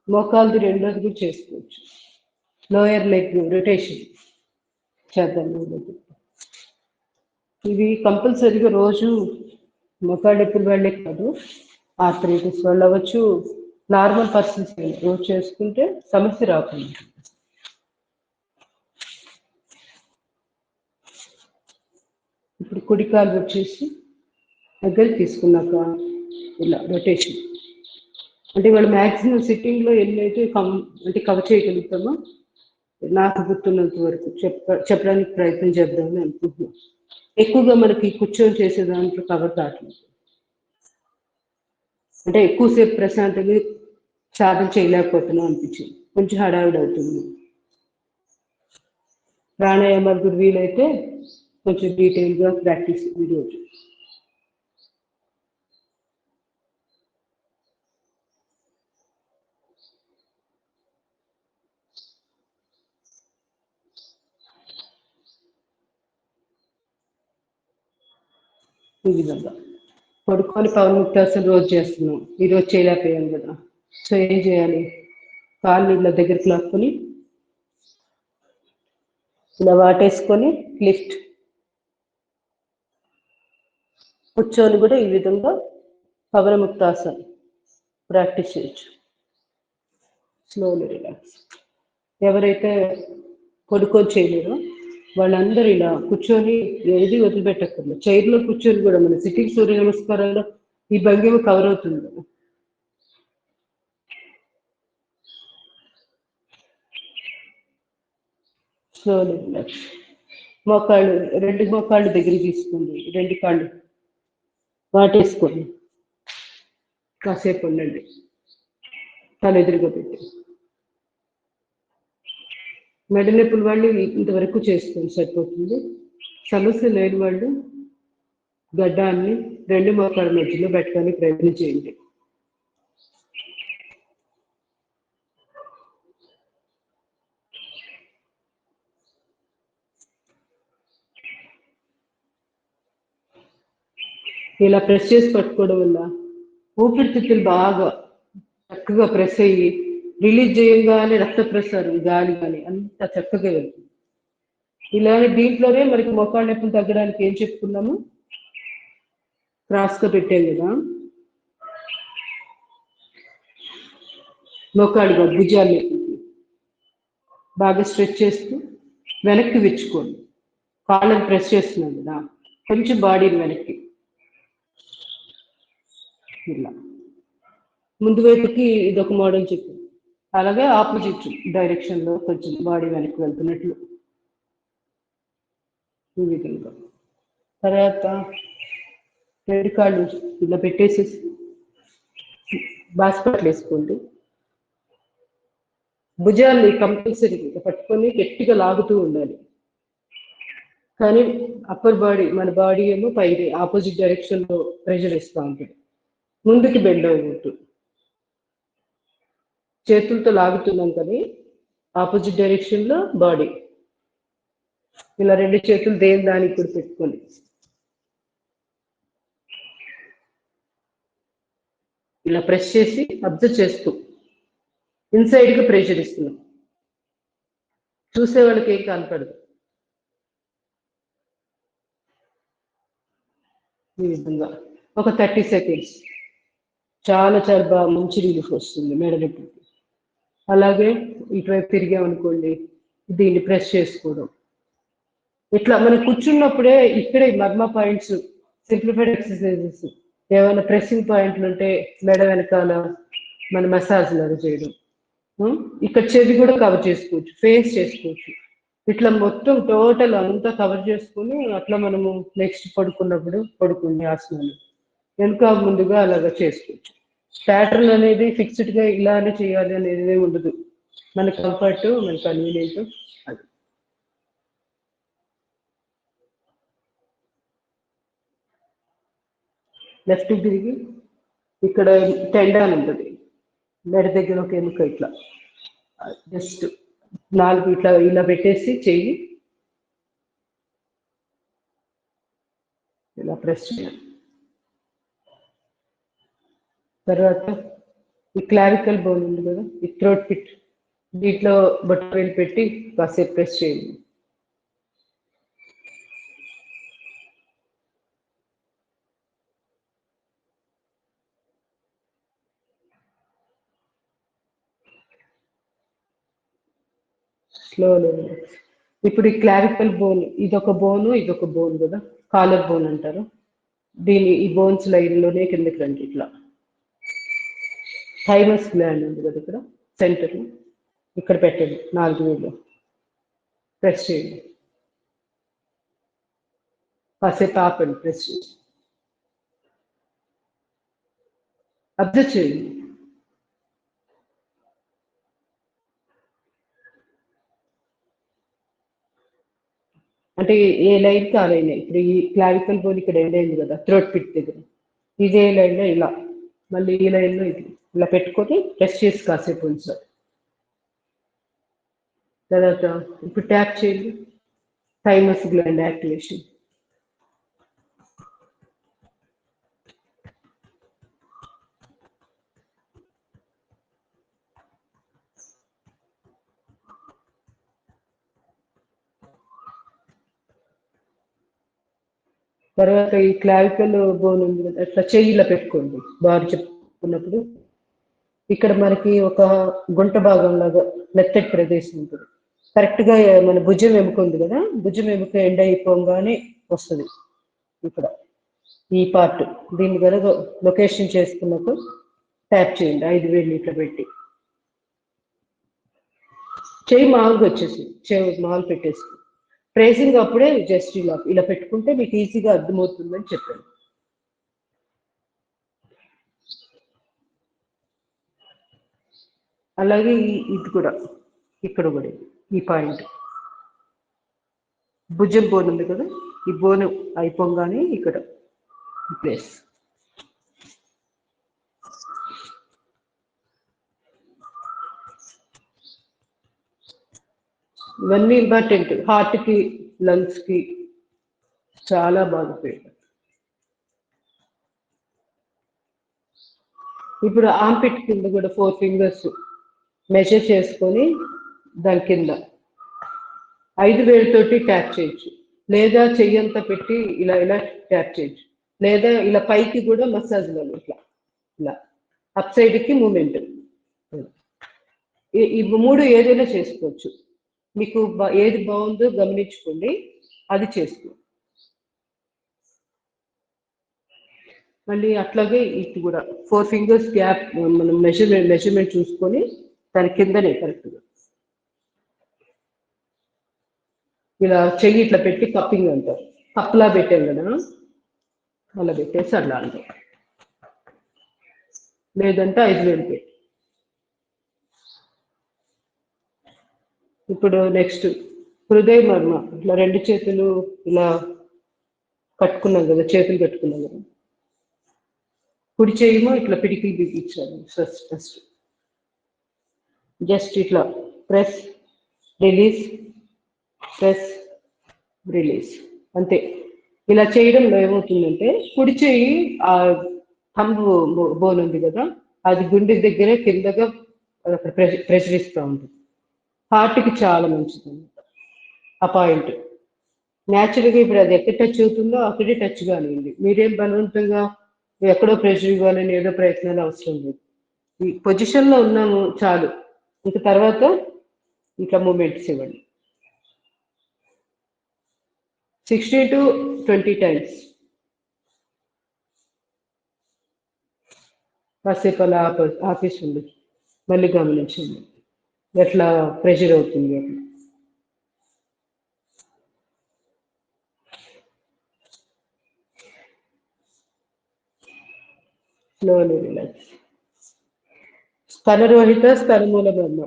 మోకాలది రెండోది కూడా చేసుకోవచ్చు. లోయర్ లెగ్ రొటేషన్ చేద్దాం. ఇవి కంపల్సరీగా రోజు మోకాళ్ళ నొప్పుల వాళ్ళే కాదు, ఆర్థరైటిస్ వాళ్ళు అవ్వచ్చు, నార్మల్ పర్సన్స్ రోజు చేసుకుంటే సమస్య రాకుండా. ఇప్పుడు కుడికాలు వచ్చేసి దగ్గర తీసుకున్నాక ఇలా రొటేషన్, అంటే వాళ్ళు మ్యాక్సిమం సిట్టింగ్లో ఎన్నైతే అంటే కవర్ చేయగలుగుతామో నాకు గుర్తున్నంత వరకు చెప్పడానికి ప్రయత్నం చేద్దామని అనుకుంటున్నాం. ఎక్కువగా మనకి కూర్చొని చేసే దాంట్లో కవర్ కావట్లేదు, అంటే ఎక్కువసేపు ప్రశాంతంగా సాధన చేయలేకపోతున్నాం అనిపించింది, కొంచెం హడావిడి అవుతుంది. ప్రాణాయామాలు కూడా వీలైతే కొంచెం డీటెయిల్గా ప్రాక్టీస్ ఈరోజు. ఈ విధంగా పడుకొని పవన్ముక్తాసన రోజు చేస్తున్నాం, ఈరోజు చేయలేకపోయాం కదా. సో ఏం చేయాలి, కాళ్ళు ఇలా దగ్గరికి లాక్కొని ఇలా వాటేసుకొని లిఫ్ట్, కూర్చొని కూడా ఈ విధంగా పవనముక్తాసన ప్రాక్టీస్ చేయొచ్చు. Slowly relax. ఎవరైతే పడుకొని చేయలేరో వాళ్ళందరూ ఇలా కూర్చొని ఏది వదిలిపెట్టక్కర్లేదు. చైర్లో కూర్చొని కూడా మన సిట్టింగ్ సూర్య నమస్కారాల్లో ఈ భంగిమ కవర్ అవుతుంది కదా. Slowly relax. మోకాళ్ళు, రెండు మోకాళ్ళు దగ్గరికి తీసుకోండి, రెండు కాళ్ళు వాటేసుకోండి, కాసేపు ఉండండి, తల ఎదురుగా పెట్టి. మెడ నొప్పుల వాళ్ళు ఇంతవరకు చేసుకొని సరిపోతుంది. సమస్య లేని వాళ్ళు గడ్డాన్ని రెండు మోకాళ్ళ మధ్యలో పెట్టడానికి ప్రయత్నం చేయండి. ఇలా ప్రెస్ చేసి పట్టుకోవడం వల్ల ఊపిరితిత్తులు బాగా చక్కగా ప్రెస్ అయ్యి రిలీజ్ చేయగానే రక్త ప్రసారం గాలి కానీ అంత చక్కగా వెళ్తుంది. ఇలానే దీంట్లోనే మనకి మోకాళ్ళ నొప్పులు తగ్గడానికి ఏం చెప్పుకున్నాము, క్రాస్గా పెట్టాం కదా, మోకాళ్ళుగా భుజాన్ని బాగా స్ట్రెచ్ చేస్తూ వెనక్కి విచ్చుకోండి. కాళ్ళని ప్రెస్ చేస్తున్నాం కదా, కొంచెం బాడీని వెనక్కి ఇలా ముందు వైపుకి ఇదొక మోడల్ చెప్పింది. అలాగే ఆపోజిట్ డైరెక్షన్లో కొంచెం బాడీ వెనక్కి వెళ్తున్నట్లు ఈ విధంగా. తర్వాత రెండు కాళ్ళు ఇలా పెట్టేసేసి బాస్పట్లు వేసుకోండి. భుజాన్ని కంపల్సరీగా పట్టుకొని గట్టిగా లాగుతూ ఉండాలి. కానీ అప్పర్ బాడీ, మన బాడీ ఏమో పైకి ఆపోజిట్ డైరెక్షన్లో ప్రెషర్ ఇస్తూ ఉంటుంది, ముందుకి బెండ్ అవ్వద్దు. చేతులతో లాగుతున్నాం కానీ ఆపోజిట్ డైరెక్షన్లో బాడీ ఇలా రెండు చేతులు దేని దానికి కూడా పెట్టుకొని ఇలా ప్రెస్ చేసి అబ్జర్వ్ చేస్తూ ఇన్సైడ్గా ప్రెషర్ ఇస్తున్నాం. చూసే వాళ్ళకి ఏం కనపడదు. ఈ విధంగా ఒక 30 సెకండ్స్ చాలా చాలా బాగా మంచి రిలీఫ్ వస్తుంది మెడ నొప్పికి. అలాగే ఇటువైపు తిరిగామనుకోండి, దీన్ని ప్రెస్ చేసుకోవడం. ఇట్లా మనం కూర్చున్నప్పుడే ఇక్కడే మర్మ పాయింట్స్, సింప్లిఫైడ్ ఎక్సర్సైజెస్, ఏమైనా ప్రెస్సింగ్ పాయింట్లు ఉంటే మెడ వెనకాల మన మసాజ్ లాగా చేయడం. ఇక్కడ చెవి కూడా కవర్ చేసుకోవచ్చు, ఫేస్ చేసుకోవచ్చు. ఇట్లా మొత్తం టోటల్ అంతా కవర్ చేసుకుని అట్లా మనము నెక్స్ట్ పడుకున్నప్పుడు పడుకునే ఆసనాలు వెనుక ముందుగా అలాగా చేసుకోవచ్చు. ప్యాటర్న్ అనేది ఫిక్స్డ్గా ఇలానే చేయాలి అనేది ఉండదు, మన కంఫర్ట్, మన కన్వీనియంట్. అది లెఫ్ట్ తిరిగి ఇక్కడ టెండాన్ ఉంటుంది మెడ దగ్గర ఒక ఎముక, ఇట్లా జస్ట్ 4 ఇట్లా ఇలా పెట్టేసి చెయ్యి ఇలా ప్రెస్ చేయాలి. తర్వాత ఈ క్లావికల్ బోన్ ఉంది కదా, ఈ థ్రోట్ పిట్, దీంట్లో బొట్టవేలు పెట్టి కాసేపు ప్రెస్ చేయండి. స్లోలో. ఇప్పుడు ఈ క్లావికల్ బోన్, ఇదొక బోన్ కదా, కాలర్ బోన్ అంటారు దీని. ఈ బోన్స్ లైన్లోనే కిందకి రండి. ఇట్లా థైమస్ గ్లాండ్ ఉంది కదా ఇక్కడ సెంటర్, ఇక్కడ పెట్టండి. 4 వేలు ప్రెస్ చేయండి. కాసేపు ఆపండి, ప్రెస్ చేయండి. అబ్జర్వ్ చేయండి. అంటే ఏ లైన్కి ఆ లైన్. ఇప్పుడు ఈ క్లావికల్ బోన్ ఇక్కడ ఎండ్ అయింది కదా థ్రోట్ పిట్ దగ్గర, ఇదే లైన్లో ఇలా, మళ్ళీ ఈ లైన్లో ఇది ఇలా పెట్టుకొని ప్రెస్ చేసి కాసేపు ఉంచాలి. తర్వాత ఇప్పుడు ట్యాప్ చేయండి. Thymus gland activation. తర్వాత ఈ క్లావికల్ బోన్ ఉంది కదా, అట్లా చెయ్యిలో పెట్టుకోండి. బాగా చెప్పుకున్నప్పుడు ఇక్కడ మనకి ఒక గుంట భాగం లాగా మెత్తటి ప్రదేశం ఉంటుంది. కరెక్ట్గా మన భుజం ఎముక ఉంది కదా, భుజం ఎముక ఎండ్ అయిపోగానే వస్తుంది ఇక్కడ ఈ పార్ట్. దీన్ని కనుక లొకేషన్ చేసుకున్నప్పుడు ట్యాప్ చేయండి. 5 వేలు ఇట్లా పెట్టి చెయ్యి మామూలుగా వచ్చేసి చెయ్యి మామూలు పెట్టేసి ప్రేసింగ్ అప్పుడే జస్ట్ ఇలా పెట్టుకుంటే మీకు ఈజీగా అర్థమవుతుందని చెప్పాను. అలాగే ఇది కూడా ఇక్కడ కూడా ఈ పాయింట్ భుజం బోన్ ఉంది కదా, ఈ బోన్ అయిపోగానే ఇక్కడ ప్లేస్. ఇవన్నీ ఇంపార్టెంట్. హార్ట్కి, లంగ్స్కి చాలా బాగా ఉపయోగపడుతుంది. ఇప్పుడు ఆంపిట్ కింద కూడా 4 ఫింగర్స్ మెజర్ చేసుకొని దాని కింద 5 వేలతోటి ట్యాప్ చేయొచ్చు, లేదా చెయ్యంతా పెట్టి ఇలా ఇలా ట్యాప్ చేయొచ్చు, లేదా ఇలా పైకి కూడా మసాజ్లో ఇట్లా ఇలా అప్ సైడ్కి మూమెంట్. ఈ 3 ఏదైనా చేసుకోవచ్చు. మీకు ఏది బాగుందో గమనించుకోండి, అది చేసుకోండి. మళ్ళీ అట్లాగే ఇది కూడా 4 ఫింగర్స్ గ్యాప్ మనం మెజర్మెంట్ చూసుకొని దాని కిందనే కరెక్ట్గా ఇలా చెయ్యి ఇట్లా పెట్టి కప్పింగ్ అంటారు. కప్లా పెట్టాం కదా, అలా పెట్టేసి అట్లా అంటారు. లేదంటే 5 వేలు పెట్టి. ఇప్పుడు నెక్స్ట్ హృదయ మర్మ. ఇట్లా 2 చేతులు ఇలా కట్టుకున్నాం కదా, చేతులు కట్టుకున్నాం కదా, కుడి చేయేమో ఇట్లా పిడికిలు బిగించాలి. ఫస్ట్ జస్ట్ ఇట్లా ప్రెస్ రిలీజ్, ప్రెస్ రిలీజ్, అంతే. ఇలా చేయడంలో ఏమవుతుందంటే కుడి చేయి ఆ థంబ్ బోన్ ఉంది కదా, అది గుండె దగ్గర కిందగా ప్రెషర్ ఇస్తూ ఉంటుంది. హార్ట్కి చాలా మంచిది ఆ పాయింట్. న్యాచురల్గా ఇప్పుడు అది ఎక్కడ టచ్ అవుతుందో అక్కడే టచ్ కానివ్వండి. మీరేం బలవంతంగా ఎక్కడో ప్రెషర్ ఇవ్వాలని ఏదో ప్రయత్నాలు అవసరం లేదు. ఈ పొజిషన్లో ఉన్నాము చాలు. ఇంక తర్వాత ఇట్లా మూమెంట్స్ ఇవ్వండి. 16 to 20 times. కాసేపు అలా ఆపేసింది, మళ్ళీ గమనించండి ఎట్లా ప్రెషర్ అవుతుంది. Slowly relax. స్తనరోహిత స్తనమూల బ్రహ్మ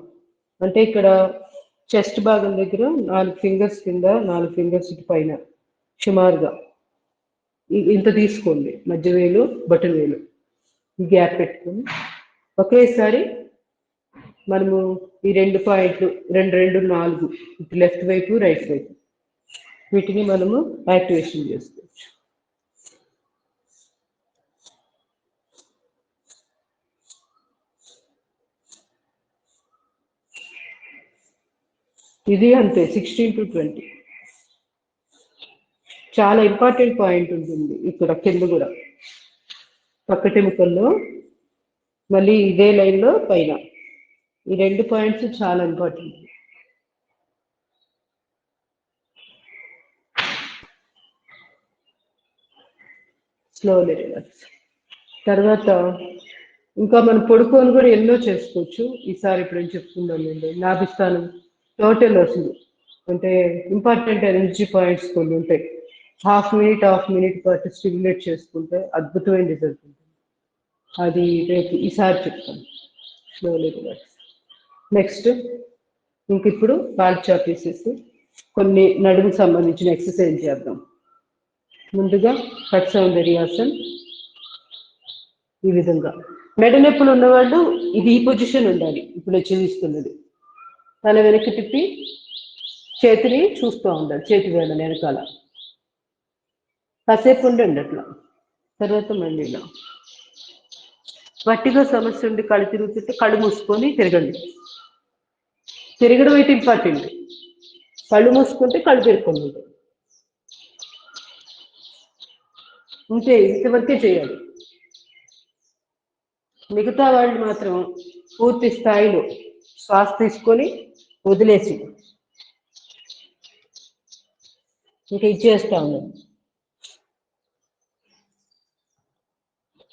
అంటే ఇక్కడ చెస్ట్ భాగం దగ్గర 4 ఫింగర్స్ కింద, 4 ఫింగర్స్ పైన సుమారుగా ఇంత తీసుకోండి. మధ్య వేలు, బటన్ వేలు ఈ గ్యాప్ పెట్టుకొని ఒకేసారి మనము ఈ 2 పాయింట్లు 2, 4 ఇటు లెఫ్ట్ వైపు, రైట్ వైపు వీటిని మనము యాక్టివేషన్ చేసుకోవచ్చు. ఇది అంతే 16 to 20. చాలా ఇంపార్టెంట్ పాయింట్ ఉంటుంది ఇక్కడ కింద కూడా, పక్కటెముకల్లో మళ్ళీ ఇదే లైన్లో పైన. ఈ 2 పాయింట్స్ చాలా ఇంపార్టెంట్. Slowly relax. తర్వాత ఇంకా మనం పడుకొని కూడా ఎన్నో చేసుకోవచ్చు. ఈసారి ఇప్పుడు ఏం చెప్తున్నానండి, నాభిస్థానం టోటల్ వస్తుంది అంటే ఇంపార్టెంట్ ఎనర్జీ పాయింట్స్ కొన్ని ఉంటాయి. హాఫ్ మినిట్ పాటు స్టిమ్యులేట్ చేసుకుంటే అద్భుతమైన రిజల్ట్ ఉంటుంది. అది రేపు ఈసారి చెప్తాను. Slowly relax. నెక్స్ట్ ఇంక ఇప్పుడు కాల్ చాపేసేసి కొన్ని నడుముకు సంబంధించిన ఎక్సర్సైజ్ చేద్దాం. ముందుగా కట్ సౌందర్యాసన్. ఈ విధంగా మెడ నొప్పులు ఉన్నవాళ్ళు ఇది ఈ పొజిషన్ ఉండాలి. ఇప్పుడు చూపిస్తున్నది తల వెనక్కి తిప్పి చేతిని చూస్తూ ఉండాలి. చేతి వేళ వెనకాల కాసేపు ఉండండి అట్లా. తర్వాత మళ్ళీ ఇలా వట్టిగా సమస్య ఉండి కళ్ళు తిరుగుతుంటే కళ్ళు మూసుకొని తిరగండి. తిరగడం అయితే ఇంపార్టెంట్. కళ్ళు మూసుకుంటే కళ్ళు తిరుక్కొని ఉంటాయి. ఇంతే, ఇంతవరకే చేయాలి. మిగతా వాళ్ళు మాత్రం పూర్తి స్థాయిలో శ్వాస తీసుకొని వదిలేసి ఇంకా ఇచ్చేస్తా ఉన్నాను.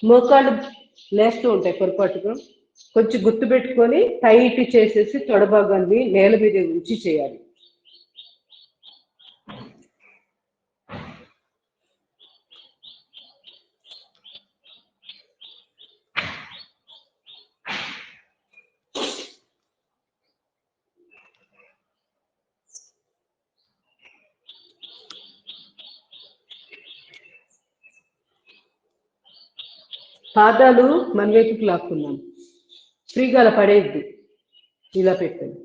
మోకాళ్ళు లేస్తూ ఉంటాయి పొరపాటుగా, కొంచెం గుర్తు పెట్టుకొని టైట్ చేసేసి తొడభాగాన్ని నేల మీద ఉంచి చేయాలి. పాదాలు మన వైపుకి లాక్కున్నాం. ఫ్రీగా అలా పడేద్ది. ఇలా పెట్టండి.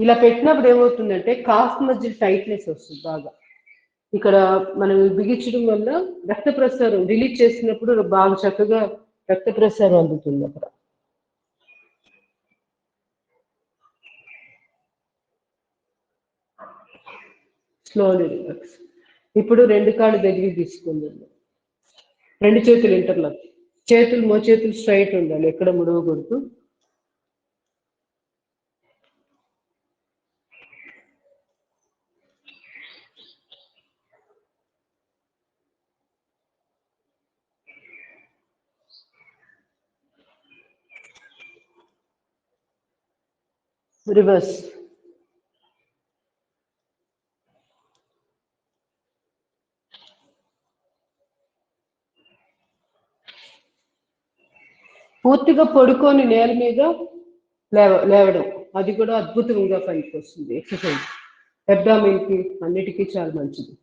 ఇలా పెట్టినప్పుడు ఏమవుతుందంటే కాఫ్ మధ్య టైట్నెస్ వస్తుంది బాగా. ఇక్కడ మనం బిగించడం వల్ల రక్త ప్రసారం రిలీజ్ చేసినప్పుడు బాగా చక్కగా రక్త ప్రసారం అందుతుంది అక్కడ. Slowly relax. ఇప్పుడు రెండు కాళ్ళు దగ్గరికి తీసుకుందాం. రెండు చేతులు ఇంటర్లాక్. చేతులు మోచేతులు స్ట్రైట్ ఉండాలి, ఎక్కడ ముడవకూడదు. రివర్స్. పూర్తిగా పడుకొని నేల మీద లేవడం, అది కూడా అద్భుతంగా పనికి వస్తుంది ఎక్సర్సైజ్. అబ్డామిన్కి అన్నిటికీ చాలా మంచిది.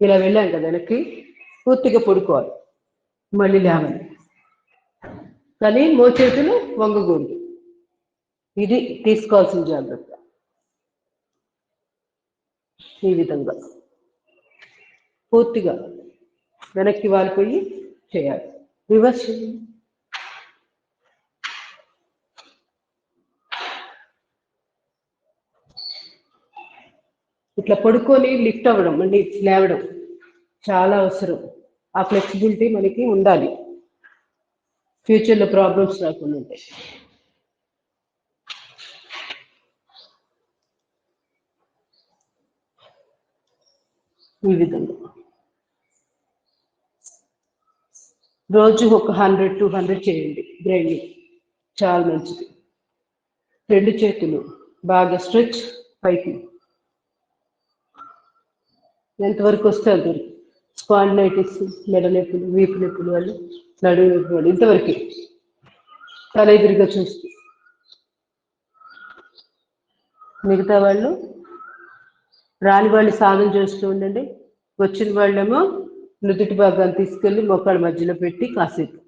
ఇలా వెళ్ళాం కదా వెనక్కి, పూర్తిగా పడుకోవాలి, మళ్ళీ లేవాలి. కానీ మోచేతులు వంగకూడదు. ఇది తీసుకోవాల్సిన జాగ్రత్త. ఈ విధంగా పూర్తిగా వెనక్కి వాలిపోయి చేయాలి. రివర్స్ చేయండి. ఇట్లా పడుకొని లిఫ్ట్ అవ్వడం, మళ్ళీ లేవడం చాలా అవసరం. ఆ ఫ్లెక్సిబిలిటీ మనకి ఉండాలి, ఫ్యూచర్లో ప్రాబ్లమ్స్ రాకుండా ఉంటాయి. ఈ విధంగా రోజు ఒక 100-200 చేయండి. బ్రెయిన్ చాలా మంచిది. రెండు చేతులు బాగా స్ట్రెచ్ పైకి, ఎంతవరకు వస్తే అంతవరకు. స్పాండిలైటిస్, మెడ నొప్పులు, వీపు నొప్పులు వాళ్ళు, నడుము నొప్పి వాళ్ళు ఇంతవరకు తల ఎదురుగా చూస్తూ. మిగతా వాళ్ళు రాని వాళ్ళు సాధన చేస్తూ ఉండండి. వచ్చిన వాళ్ళేమో నుదుటి భాగాన్ని తీసుకెళ్ళి మోకాళ్ళ మధ్యలో పెట్టి కాసేపు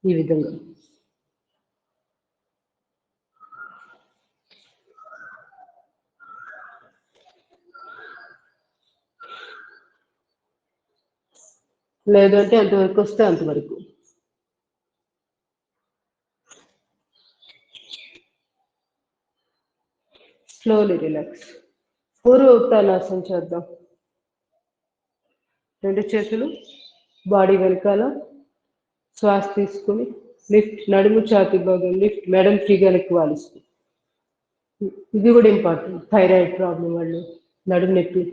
ఈ విధంగా. లేదంటే అంతవరకు వస్తే అంతవరకు. Slowly relax. పూర్వ ఉత్తానాసన చేద్దాం. రెండు చేతులు బాడీ వెనకాల, శ్వాస తీసుకుని లిఫ్ట్, నడుము ఛాతీ భాగం లిఫ్ట్, మెడం ఫ్రీగా వెనక్కి వాలిస్తుంది. ఇది కూడా ఇంపార్టెంట్. థైరాయిడ్ ప్రాబ్లం వాళ్ళు, నడుము నొప్పి,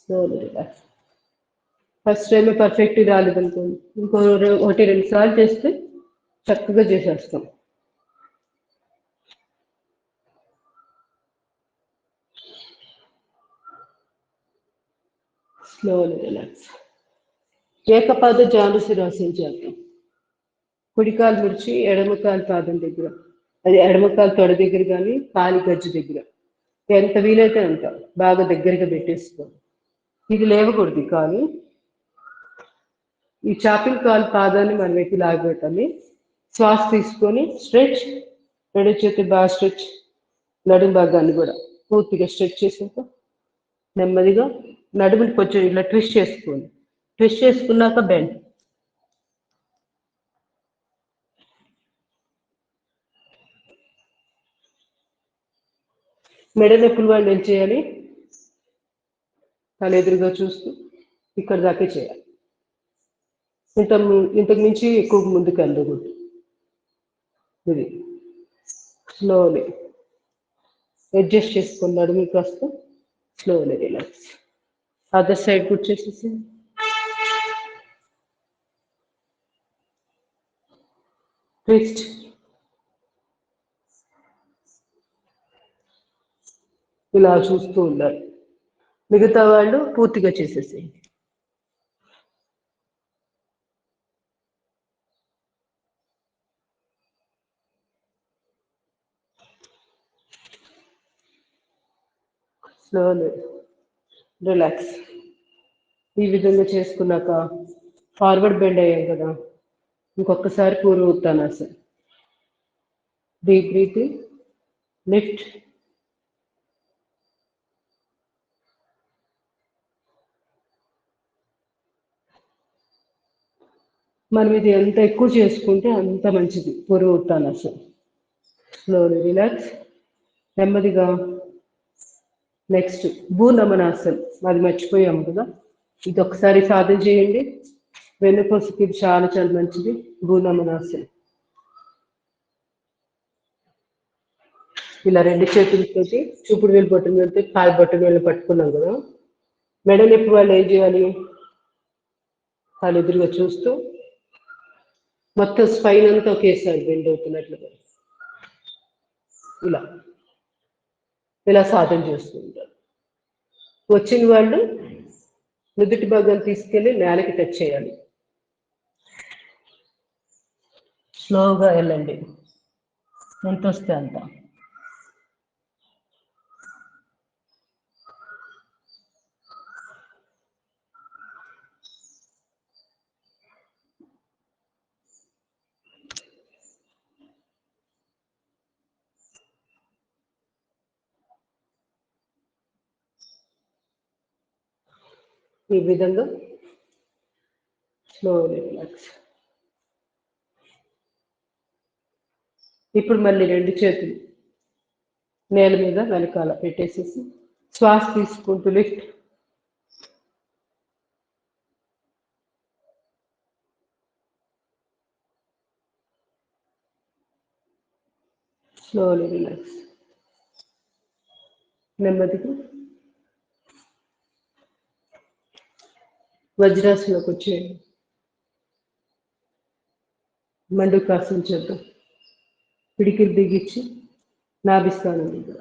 slowly relax. First time perfect రాలేదనుకోండి, ఇంకో 1-2 సార్లు చేస్తే చక్కగా చేసేస్తాం. Slowly relax. ఏకపాద జానుశిరాసనం చేద్దాం. కుడికాలు ముడిచి ఎడమకాలు పాదం దగ్గర, అది ఎడమకాలు తొడ దగ్గర కానీ కాలి గజ్జు దగ్గర ఎంత వీలైతే అంత బాగా దగ్గరగా పెట్టేసుకోండి. ఇది లేవకూడదు కాలు. ఈ చాపింగ్ కాలు పాదాన్ని మనం ఎక్కి లాగబెట్టాలి. శ్వాస తీసుకొని స్ట్రెచ్, రెండు చేతి బాగా స్ట్రెచ్, నడుము భాగాన్ని కూడా పూర్తిగా స్ట్రెచ్ చేసాక నెమ్మదిగా నడుముని కొంచెం ఇలా ట్విస్ట్ చేసుకోండి. ట్విస్ట్ చేసుకున్నాక బెండ్. మెడ నొప్పులు వాళ్ళు ఏం చేయాలి? తల ఎదురుగా చూస్తూ ఇక్కడ దాకే చేయాలి. ఇంతకు మించి ఎక్కువ ముందుకు వెళ్ళకూడదు. ఇది స్లోలీ అడ్జస్ట్ చేసుకొని నడుము కాస్త స్లోలీ రిలాక్స్. అదర్ సైడ్ కూర్చేసేసి ట్విస్ట్. ఇలా చూస్తూ ఉండాలి. మిగతా వాళ్ళు పూర్తిగా చేసేసేయండి. Slowly relax. ఈ విధంగా చేసుకున్నాక ఫార్వర్డ్ బెండ్ అయ్యాం కదా, ఇంకొకసారి పూర్వ ఉత్తానాసనం. డీప్ బ్రీతింగ్, లిఫ్ట్, మనం ఇది ఎంత ఎక్కువ చేసుకుంటే అంత మంచిది. పూర్వ ఉత్తానాసనం. Slowly relax. నెమ్మదిగా నెక్స్ట్ భూనమనాసనం, అది మర్చిపోయాము కదా, ఇది ఒకసారి సాధన చేయండి. వెన్నుపూసకి ఇది చాలా చాలా మంచిది. భూనమనాసనం. ఇలా రెండు చేతులతోటి చూపుడు వేలు బొట్టం వెళ్తే కాలు బొట్టం వేలు పట్టుకున్నాం కదా. మెడ నొప్పి వాళ్ళు ఏం చేయాలి? కాలు ఎదురుగా చూస్తూ మొత్తం స్పైన్ అంతా ఒకేసారి బెండ్ అవుతున్నట్లుగా ఇలా ఇలా సాధన చేస్తుంటారు. వచ్చిన వాళ్ళు నుదుటి భాగాన్ని తీసుకెళ్ళి నేలకి టచ్ చేయాలి. స్లోగా వెళ్ళండి, ఎంత వస్తే అంత. ఈ విధంగా స్లోలీ రిలాక్స్. ఇప్పుడు మళ్ళీ రెండు చేతులు నేల మీద వెనకాల పెట్టేసేసి శ్వాస తీసుకుంటూ లిఫ్ట్, స్లోలీ రిలాక్స్. నెమ్మదిగా వజ్రాసనలోకి వచ్చేయండి. మండుకాసనం చేద్దాం. పిడికిలు దిగిచ్చి నాభిస్థానం దగ్గర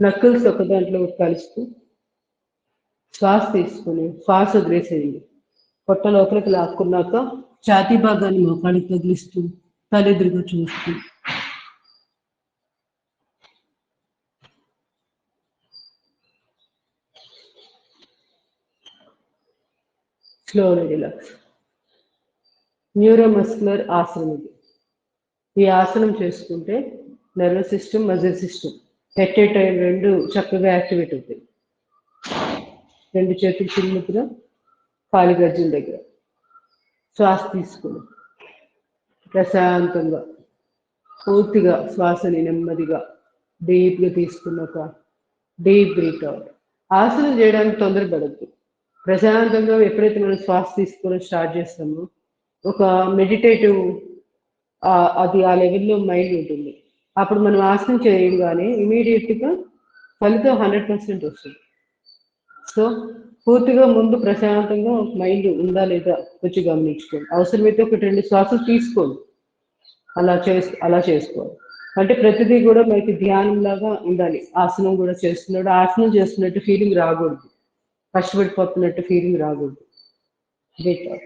నక్కుల్స్ ఒక దాంట్లో కలుస్తూ శ్వాస తీసుకుని శ్వాస వదిలేసేయండి. పొట్ట లోపలికి లాక్కున్నాక ఛాతీ భాగాన్ని మోకాడికి తగిలిస్తూ తలెదురుగా చూస్తూ స్లోలీ రిలాక్స్. న్యూరోమస్కులర్ ఆసనం ఇది. ఈ ఆసనం చేసుకుంటే nervous system, muscle system at a time రెండు చక్కగా యాక్టివేట్ అవుతాయి. రెండు చేతులు చిన్నదిగా కాలి గజ్జల దగ్గర శ్వాస తీసుకుని ప్రశాంతంగా పూర్తిగా శ్వాసని నెమ్మదిగా డీప్గా తీసుకున్నాక డీప్ బ్రీత్ అవుట్. ఆసనం చేయడానికి తొందరపడద్దు. ప్రశాంతంగా ఎప్పుడైతే మనం శ్వాస తీసుకోవడం స్టార్ట్ చేస్తామో ఒక మెడిటేటివ్ అది ఆ లెవెల్లో మైండ్ ఉంటుంది. అప్పుడు మనం ఆసనం చేయగానే ఇమీడియట్గా ఫలితం 100% వస్తుంది. సో పూర్తిగా ముందు ప్రశాంతంగా మైండ్ ఉందా లేదా కొంచెం గమనించుకోండి. అవసరమైతే ఒక 2 శ్వాసలు తీసుకోండి. అలా చేసుకోవాలి. అంటే ప్రతిదీ కూడా మనకి ధ్యానం లాగా ఉండాలి. ఆసనం కూడా చేస్తున్నాడు, ఆసనం చేస్తున్నట్టు ఫీలింగ్ రాకూడదు, కష్టపడిపోతున్నట్టు ఫీలింగ్ రాకూడదు. ఇదే కాదు.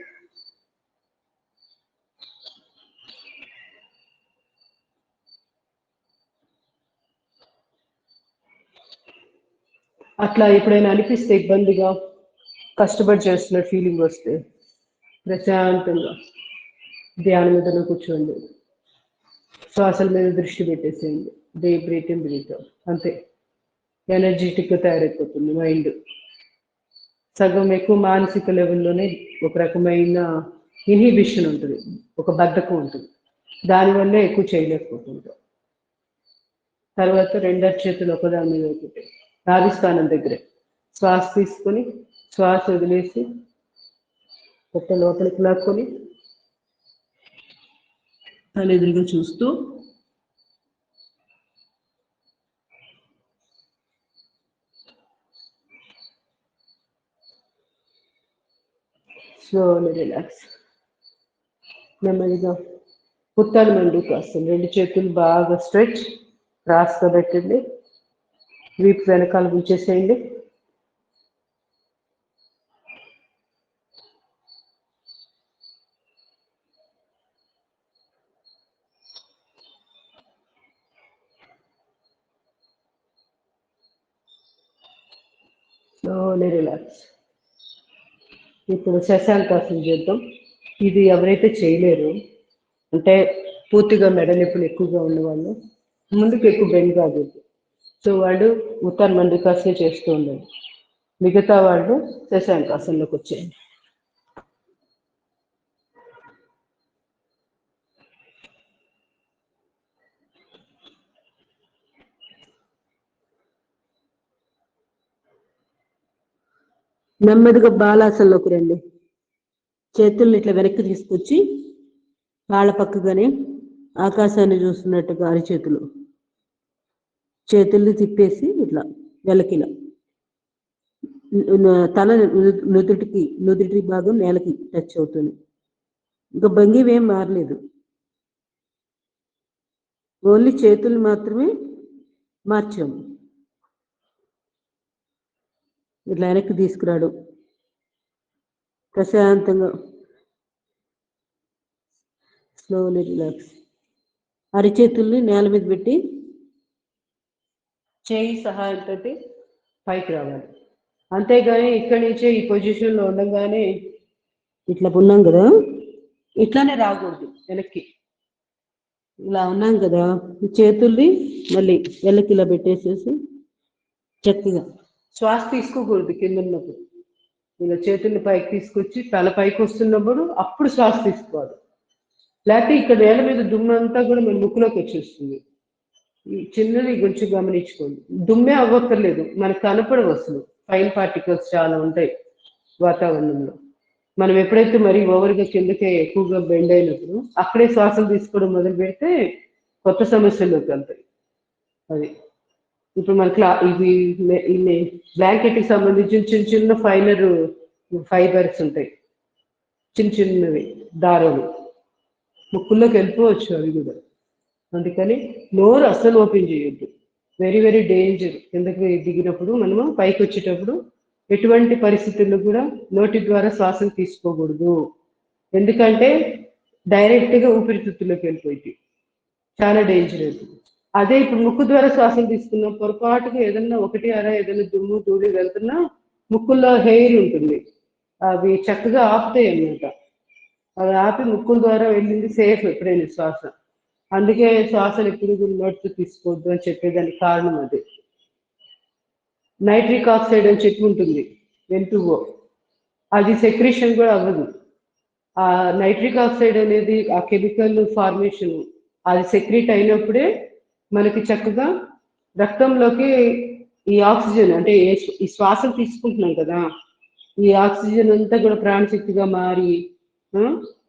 అట్లా ఎప్పుడైనా అనిపిస్తే ఇబ్బందిగా కష్టపడి చేస్తున్న ఫీలింగ్ వస్తే ప్రశాంతంగా ధ్యానం మీద కూర్చోండి, శ్వాసల మీద దృష్టి పెట్టేసేయండి. They breathe in breathe out. అంతే. ఎనర్జెటిక్గా తయారైపోతుంది మైండ్. సగం ఎక్కువ మానసిక లెవెల్లోనే ఒక రకమైన ఇన్హిబిషన్ ఉంటుంది, ఒక బద్ధకం ఉంటుంది. దానివల్లే ఎక్కువ చేయలేకపోతుంటాం. తర్వాత 2 అరచేతులు ఒకదాని మీద ఒకటి నాభిస్థానం దగ్గరే శ్వాస తీసుకొని శ్వాస వదిలేసి పొట్ట లోపలికి లాక్కొని తలెదురుగా చూస్తూ స్లోలీ రిలాక్స్. నెమ్మదిగా ఉత్తాన మండూకాసనం. 2 చేతులు బాగా స్ట్రెచ్ క్రాస్గా పెట్టండి. వీపు వెనకాల ఉంచేసేయండి. Slowly relax. ఇప్పుడు శశాంకాసనం చేద్దాం. ఇది ఎవరైతే చేయలేరు అంటే పూర్తిగా మెడ నొప్పులు ఎక్కువగా ఉన్నవాళ్ళు, ముందుకు ఎక్కువ బెండ్ కాదు, సో వాళ్ళు ఉత్తర మండికాసనే చేస్తూ ఉండాలి. మిగతా వాళ్ళు శశాంకాసనంలోకి వచ్చేయండి. నెమ్మదిగా బాలాసనలోకి రండి. చేతుల్ని ఇట్లా వెనక్కి తీసుకొచ్చి కాళ్ళ పక్కగానే ఆకాశాన్ని చూస్తున్నట్టుగా అరిచేతులు, చేతుల్ని తిప్పేసి ఇట్లా వెలకిలా తల నుదుటి భాగం నేలకి టచ్ అవుతుంది. ఇంకా భంగిమ ఏం మారలేదు, ఓన్లీ చేతులు మాత్రమే మార్చాము. ఇట్లా వెనక్కి తీసుకురాడు, ప్రశాంతంగా స్లోలీ రిలాక్స్. అరిచేతుల్ని నేల మీద పెట్టి చేయి సహాయంతో పైకి రావాలి. అంతేగాని ఇక్కడి నుంచే ఈ పొజిషన్లో ఉండగానే ఇట్లా ఉన్నాం కదా, ఇట్లానే రాకూడదు. వెనక్కి ఇలా ఉన్నాం కదా, ఈ చేతుల్ని మళ్ళీ వెనక్కి ఇలా పెట్టేసేసి చక్కగా శ్వాస తీసుకోకూడదు. కింద ఉన్నప్పుడు ఇలా చేతుల్ని పైకి తీసుకొచ్చి తల పైకి వస్తున్నప్పుడు అప్పుడు శ్వాస తీసుకోవాలి. లేకపోతే ఇక్కడ నేల మీద దుమ్మంతా కూడా మన ముక్కులోకి వచ్చేస్తుంది. ఈ చిన్నది కొంచెం గమనించుకోండి. దుమ్మే అవ్వక్కర్లేదు, మనకు కనపడవు అసలు. ఫైన్ పార్టికల్స్ చాలా ఉంటాయి వాతావరణంలో. మనం ఎప్పుడైతే మరీ ఓవర్గా కిందకే ఎక్కువగా బెండ్ అయినప్పుడు అక్కడే శ్వాసలు తీసుకోవడం మొదలు పెడితే కొత్త సమస్యల్లోకి వెళ్తాయి. అది ఇప్పుడు మనకి ఇవి బ్లాంకెట్కి సంబంధించిన చిన్న చిన్న ఫైనర్ ఫైబర్స్ ఉంటాయి, చిన్న చిన్నవి దారాలు ముక్కుల్లోకి వెళ్ళిపోవచ్చు అవి కూడా. అందుకని నోరు అస్సలు ఓపెన్ చేయొద్దు, వెరీ వెరీ డేంజర్. కిందకి దిగినప్పుడు మనము పైకి వచ్చేటప్పుడు ఎటువంటి పరిస్థితుల్లో కూడా నోటి ద్వారా శ్వాసను తీసుకోకూడదు. ఎందుకంటే డైరెక్ట్గా ఊపిరితిత్తుల్లోకి వెళ్ళిపోయింది, చాలా డేంజర్ అవుతుంది. అదే ఇప్పుడు ముక్కు ద్వారా శ్వాసను తీసుకున్నాం, పొరపాటుగా ఏదన్నా ఒకటి అరా ఏదైనా దుమ్ము ధూళి వెళ్తున్నా ముక్కుల్లో హెయిర్ ఉంటుంది, అవి చక్కగా ఆపుతాయి అన్నమాట. అవి ఆపి ముక్కుల ద్వారా వెళ్ళింది సేఫ్ ఎప్పుడైనా శ్వాస. అందుకే శ్వాసను ఎప్పుడు నోటితో తీసుకోవద్దు అని చెప్పేదానికి కారణం అదే. నైట్రిక్ ఆక్సైడ్ అని చెప్పి ఉంటుంది N2O, అది సెక్రేషన్ కూడా అవ్వదు. ఆ నైట్రిక్ ఆక్సైడ్ అనేది ఆ కెమికల్ ఫార్మేషన్ అది సెక్రీట్ అయినప్పుడే మనకి చక్కగా రక్తంలోకి ఈ ఆక్సిజన్ అంటే ఈ శ్వాసను తీసుకుంటున్నాం కదా, ఈ ఆక్సిజన్ అంతా కూడా ప్రాణశక్తిగా మారి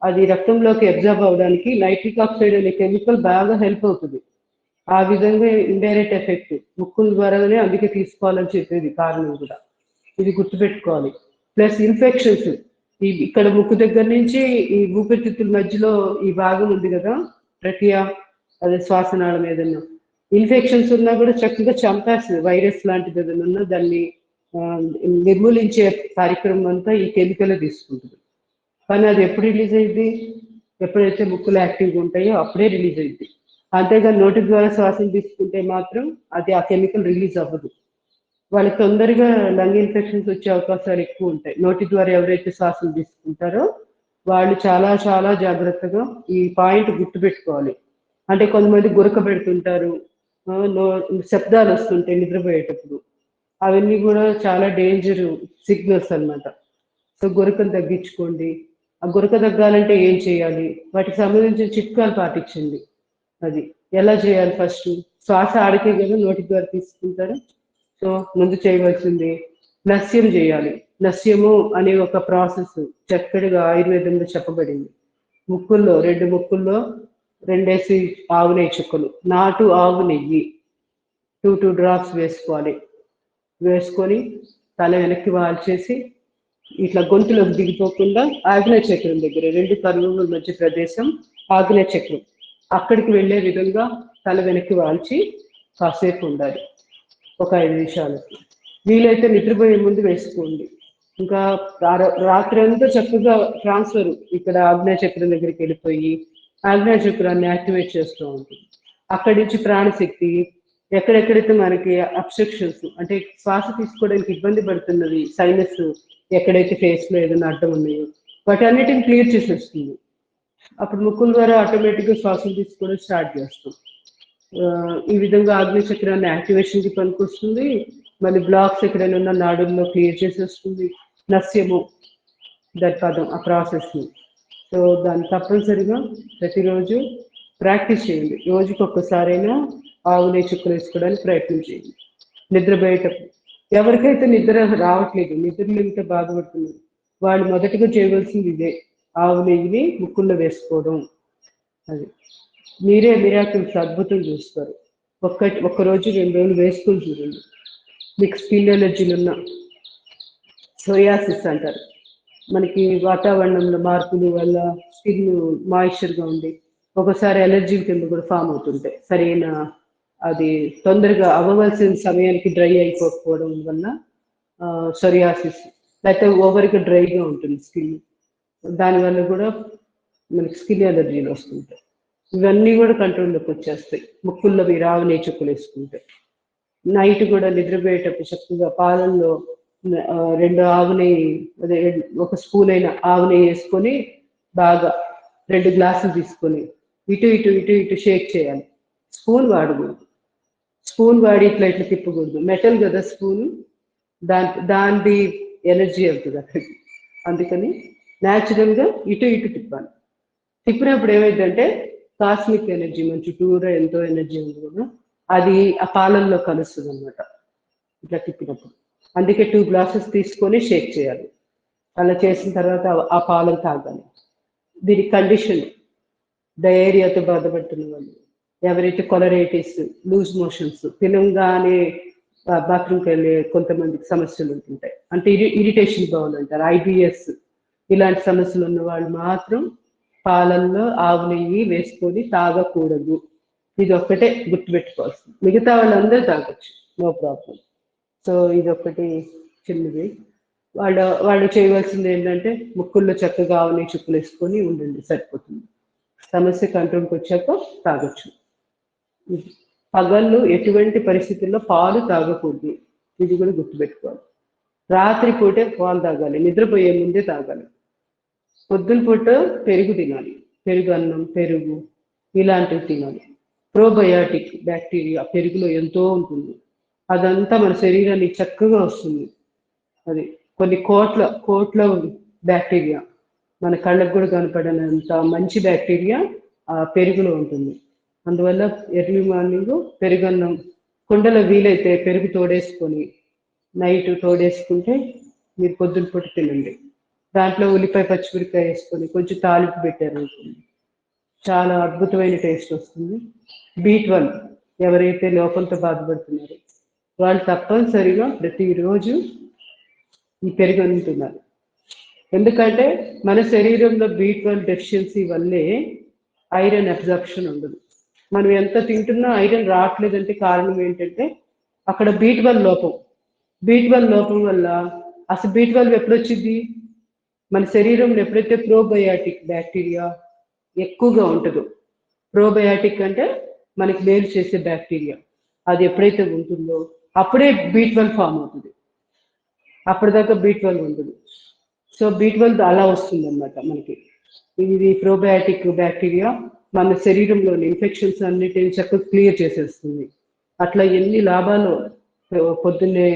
అది రక్తంలోకి అబ్జర్వ్ అవడానికి నైట్రిక్ ఆక్సైడ్ అనే కెమికల్ బాగా హెల్ప్ అవుతుంది. ఆ విధంగా ఇండైరెక్ట్ ఎఫెక్ట్ ముక్కుల ద్వారానే అందుకే తీసుకోవాలని చెప్పేది కారణం కూడా. ఇది గుర్తుపెట్టుకోవాలి. ప్లస్ ఇన్ఫెక్షన్స్, ఇక్కడ ముక్కు దగ్గర నుంచి ఈ ఊపిరితిత్తుల మధ్యలో ఈ భాగం ఉంది కదా, ట్రకియా, అదే శ్వాసనాళం ఏదన్నా ఇన్ఫెక్షన్స్ ఉన్నా కూడా చక్కగా చంపేస్తుంది. వైరస్ లాంటిది ఏదైనా ఉన్నా దాన్ని నిర్మూలించే కార్యక్రమం అంతా ఈ కెమికల్ తీసుకుంటుంది. కానీ అది ఎప్పుడు రిలీజ్ అయ్యింది? ఎప్పుడైతే ముక్కులు యాక్టివ్గా ఉంటాయో అప్పుడే రిలీజ్ అయ్యింది. అంతేగాని నోటి ద్వారా శ్వాసను తీసుకుంటే మాత్రం అది ఆ కెమికల్ రిలీజ్ అవ్వదు. వాళ్ళకి తొందరగా లంగ్ ఇన్ఫెక్షన్స్ వచ్చే అవకాశాలు ఎక్కువ ఉంటాయి. నోటి ద్వారా ఎవరైతే శ్వాసను తీసుకుంటారో వాళ్ళు చాలా చాలా జాగ్రత్తగా ఈ పాయింట్ గుర్తుపెట్టుకోవాలి. అంటే కొంతమంది గురక పెడుతుంటారు, శబ్దాలు వస్తుంటాయి నిద్రపోయేటప్పుడు, అవన్నీ కూడా చాలా డేంజర్ సిగ్నల్స్ అన్నమాట. సో గురకను తగ్గించుకోండి. ఆ గురక తగ్గాలంటే ఏం చేయాలి, వాటికి సంబంధించిన చిట్కాలు పాటించండి. అది ఎలా చేయాలి? ఫస్ట్ శ్వాస ఆడితే కదా నోటి ద్వారా తీసుకుంటారు. సో ముందు చేయవలసింది నస్యం చేయాలి. నస్యము అనే ఒక ప్రాసెస్ చక్కటిగా ఆయుర్వేదంలో చెప్పబడింది. ముక్కుల్లో 2 ముక్కుల్లో 2 ఆవు నెయ్యి చుక్కలు, నాటు ఆవు నెయ్యి 2 డ్రాప్స్ వేసుకోవాలి. వేసుకొని తల వెనక్కి వాల్చేసి ఇట్లా గొంతులోకి దిగిపోకుండా ఆగ్నేయ చక్రం దగ్గర 2 కర్ణముల మధ్య ప్రదేశం ఆగ్నేయ చక్రం, అక్కడికి వెళ్ళే విధంగా తల వెనక్కి వాల్చి కాసేపు ఉండాలి, ఒక 5 నిమిషాలు. వీలైతే నిద్రపోయే ముందు వేసుకోండి. ఇంకా రాత్రి అంతా చక్కగా ట్రాన్స్ఫర్ ఇక్కడ ఆగ్నేయ చక్రం దగ్గరికి వెళ్ళిపోయి ఆగ్నేయ చక్రాన్ని యాక్టివేట్ చేస్తూ ఉంటుంది. అక్కడి నుంచి ప్రాణశక్తి ఎక్కడెక్కడైతే మనకి అబ్స్ట్రక్షన్స్ అంటే శ్వాస తీసుకోవడానికి ఇబ్బంది పడుతున్నది, సైనస్ ఎక్కడైతే ఫేస్ లో ఏదైనా అడ్డం ఉన్నాయో వాటన్నిటిని క్లియర్ చేసేస్తుంది. అప్పుడు ముక్కుల ద్వారా ఆటోమేటిక్గా శ్వాసలు తీసుకోవడం స్టార్ట్ చేస్తాం. ఈ విధంగా ఆగ్నేయ చక్రాన్ని యాక్టివేషన్కి పనికొస్తుంది. మళ్ళీ బ్లాక్స్ ఎక్కడైనా ఉన్న నాడుల్లో క్లియర్ చేసేస్తుంది. నస్యము దర్పదం ఆ ప్రాసెస్ని. సో దాన్ని తప్పనిసరిగా ప్రతిరోజు ప్రాక్టీస్ చేయండి. రోజుకి ఒక్కసారైనా ఆవు నెయ్యి చుక్కలు వేసుకోవడానికి ప్రయత్నం చేయండి. నిద్రపోయేటప్పుడు ఎవరికైతే నిద్ర రావట్లేదు, నిద్రలేమితో బాధపడుతున్నారు, వాళ్ళు మొదటగా చేయవలసింది ఇదే, ఆవు నెయ్యిని ముక్కుల్లో వేసుకోవడం. అది మీరే మిరాకిల్స్ అద్భుతం చూస్తారు. ఒక్క రోజు 2 రోజులు వేసుకొని చూడండి. మీకు స్కిన్ ఎలర్జీలు ఉన్న, సోయాసిస్ అంటారు, మనకి వాతావరణంలో మార్పుల వల్ల స్కిన్ మాయిశ్చర్గా ఉండి ఒకసారి ఎలర్జీ కింద కూడా ఫామ్ అవుతుంటాయి. సరైన అది తొందరగా అవ్వవలసిన సమయానికి డ్రై అయిపోకపోవడం వల్ల సోరియాసిస్, లేకపోతే ఓవర్గా డ్రైగా ఉంటుంది స్కిన్, దానివల్ల కూడా మనకి స్కిన్ ఎలర్జీలు వస్తుంటాయి. ఇవన్నీ కూడా కంట్రోల్లోకి వచ్చేస్తాయి ముక్కుల్లో మీరు ఆవు నెయ్యి చుక్కలు వేసుకుంటే. నైట్ కూడా నిద్రపోయేటప్పుడు చక్కగా పాలల్లో 2 ఆవు నెయ్యి, అదే 1 స్పూన్ అయిన ఆవు నెయ్యి వేసుకొని బాగా 2 గ్లాసులు తీసుకొని ఇటు ఇటు ఇటు ఇటు షేక్ చేయాలి. స్పూన్ వాడకూడదు, స్పూన్ వాడి ఇట్లా ఇట్లా తిప్పకూడదు, మెటల్ కదా స్పూన్, దాని ఎనర్జీ అవుతుంది అక్కడికి. అందుకని న్యాచురల్గా ఇటు ఇటు తిప్పాలి. తిప్పినప్పుడు ఏమైందంటే కాస్మిక్ ఎనర్జీ మన చుట్టూరా ఎంతో ఎనర్జీ ఉంది కదా, అది ఆ పాలల్లో కలుస్తుంది అన్నమాట ఇట్లా తిప్పినప్పుడు. అందుకే 2 గ్లాసెస్ తీసుకొని షేక్ చేయాలి. అలా చేసిన తర్వాత ఆ పాలను తాగాలి. దీని కండిషన్ డయేరియాతో బాధపడుతున్న వాళ్ళు, ఎవరైతే కొలరైటిస్, లూజ్ మోషన్స్, తినంగానే బాత్రూమ్కి వెళ్ళే కొంతమందికి సమస్యలు ఉంటుంటాయి, అంటే ఇరిటేషన్ బౌల్ అంటారు, IBS, ఇలాంటి సమస్యలు ఉన్న వాళ్ళు మాత్రం పాలల్లో ఆవు నెయ్యి వేసుకొని తాగకూడదు. ఇది ఒక్కటే గుర్తుపెట్టుకోవాల్సింది. మిగతా వాళ్ళందరూ తాగొచ్చు, నో ప్రాబ్లం. సో ఇదొక్కటి చిన్నది. వాళ్ళు చేయవలసింది ఏంటంటే ముక్కుల్లో చక్కగా ఆవు నెయ్యి చుక్కలు వేసుకొని ఉండండి, సరిపోతుంది. సమస్య కంట్రోల్కి వచ్చాక తాగొచ్చు. పగళ్ళు ఎటువంటి పరిస్థితుల్లో పాలు తాగకూడదు, ఇది కూడా గుర్తుపెట్టుకోవాలి. రాత్రి పూటే పాలు తాగాలి, నిద్రపోయే ముందే తాగాలి. పొద్దున పూట పెరుగు తినాలి, పెరుగు అన్నం, పెరుగు ఇలాంటివి తినాలి. ప్రోబయాటిక్ బ్యాక్టీరియా పెరుగులో ఎంతో ఉంటుంది, అదంతా మన శరీరానికి చక్కగా వస్తుంది. అది కొన్ని కోట్ల బ్యాక్టీరియా, మన కళ్ళకు కూడా కనపడనంత మంచి బ్యాక్టీరియా ఆ పెరుగులో ఉంటుంది. అందువల్ల ఎర్లీ మార్నింగ్ పెరుగన్నం, కుండలో వీలైతే పెరుగు తోడేసుకొని నైట్ తోడేసుకుంటే మీరు పొద్దున పూట తినండి. దాంట్లో ఉల్లిపాయ పచ్చిమిరపకాయ వేసుకొని కొంచెం తాలింపు పెట్టారనుకోండి, చాలా అద్భుతమైన టేస్ట్ వస్తుంది. B12 ఎవరైతే లోపంతో బాధపడుతున్నారో వాళ్ళు తప్పనిసరిగా ప్రతిరోజు ఈ పెరుగన్నం తినాలి. ఎందుకంటే మన శరీరంలో B12 డెఫిషియన్సీ వల్లే ఐరన్ అబ్జార్ప్షన్ ఉండదు. మనం ఎంత తింటున్నా ఐరన్ రావట్లేదంటే కారణం ఏంటంటే అక్కడ B12 లోపం. B12 లోపం వల్ల అసలు B12 ఎప్పుడొచ్చింది? మన శరీరంలో ఎప్పుడైతే ప్రోబయాటిక్ బ్యాక్టీరియా ఎక్కువగా ఉంటుందో, ప్రోబయాటిక్ అంటే మనకి మేలు చేసే బ్యాక్టీరియా, అది ఎప్పుడైతే ఉంటుందో అప్పుడే B12 ఫామ్ అవుతుంది. అప్పటిదాకా B12 ఉంటుంది. సో B12 అలా వస్తుంది అన్నమాట మనకి. ఇది ప్రోబయాటిక్ బ్యాక్టీరియా మన శరీరంలోని ఇన్ఫెక్షన్స్ అన్నిటిని చక్కగా క్లియర్ చేసేస్తుంది. అట్లా ఎన్ని లాభాలు పొద్దున్నే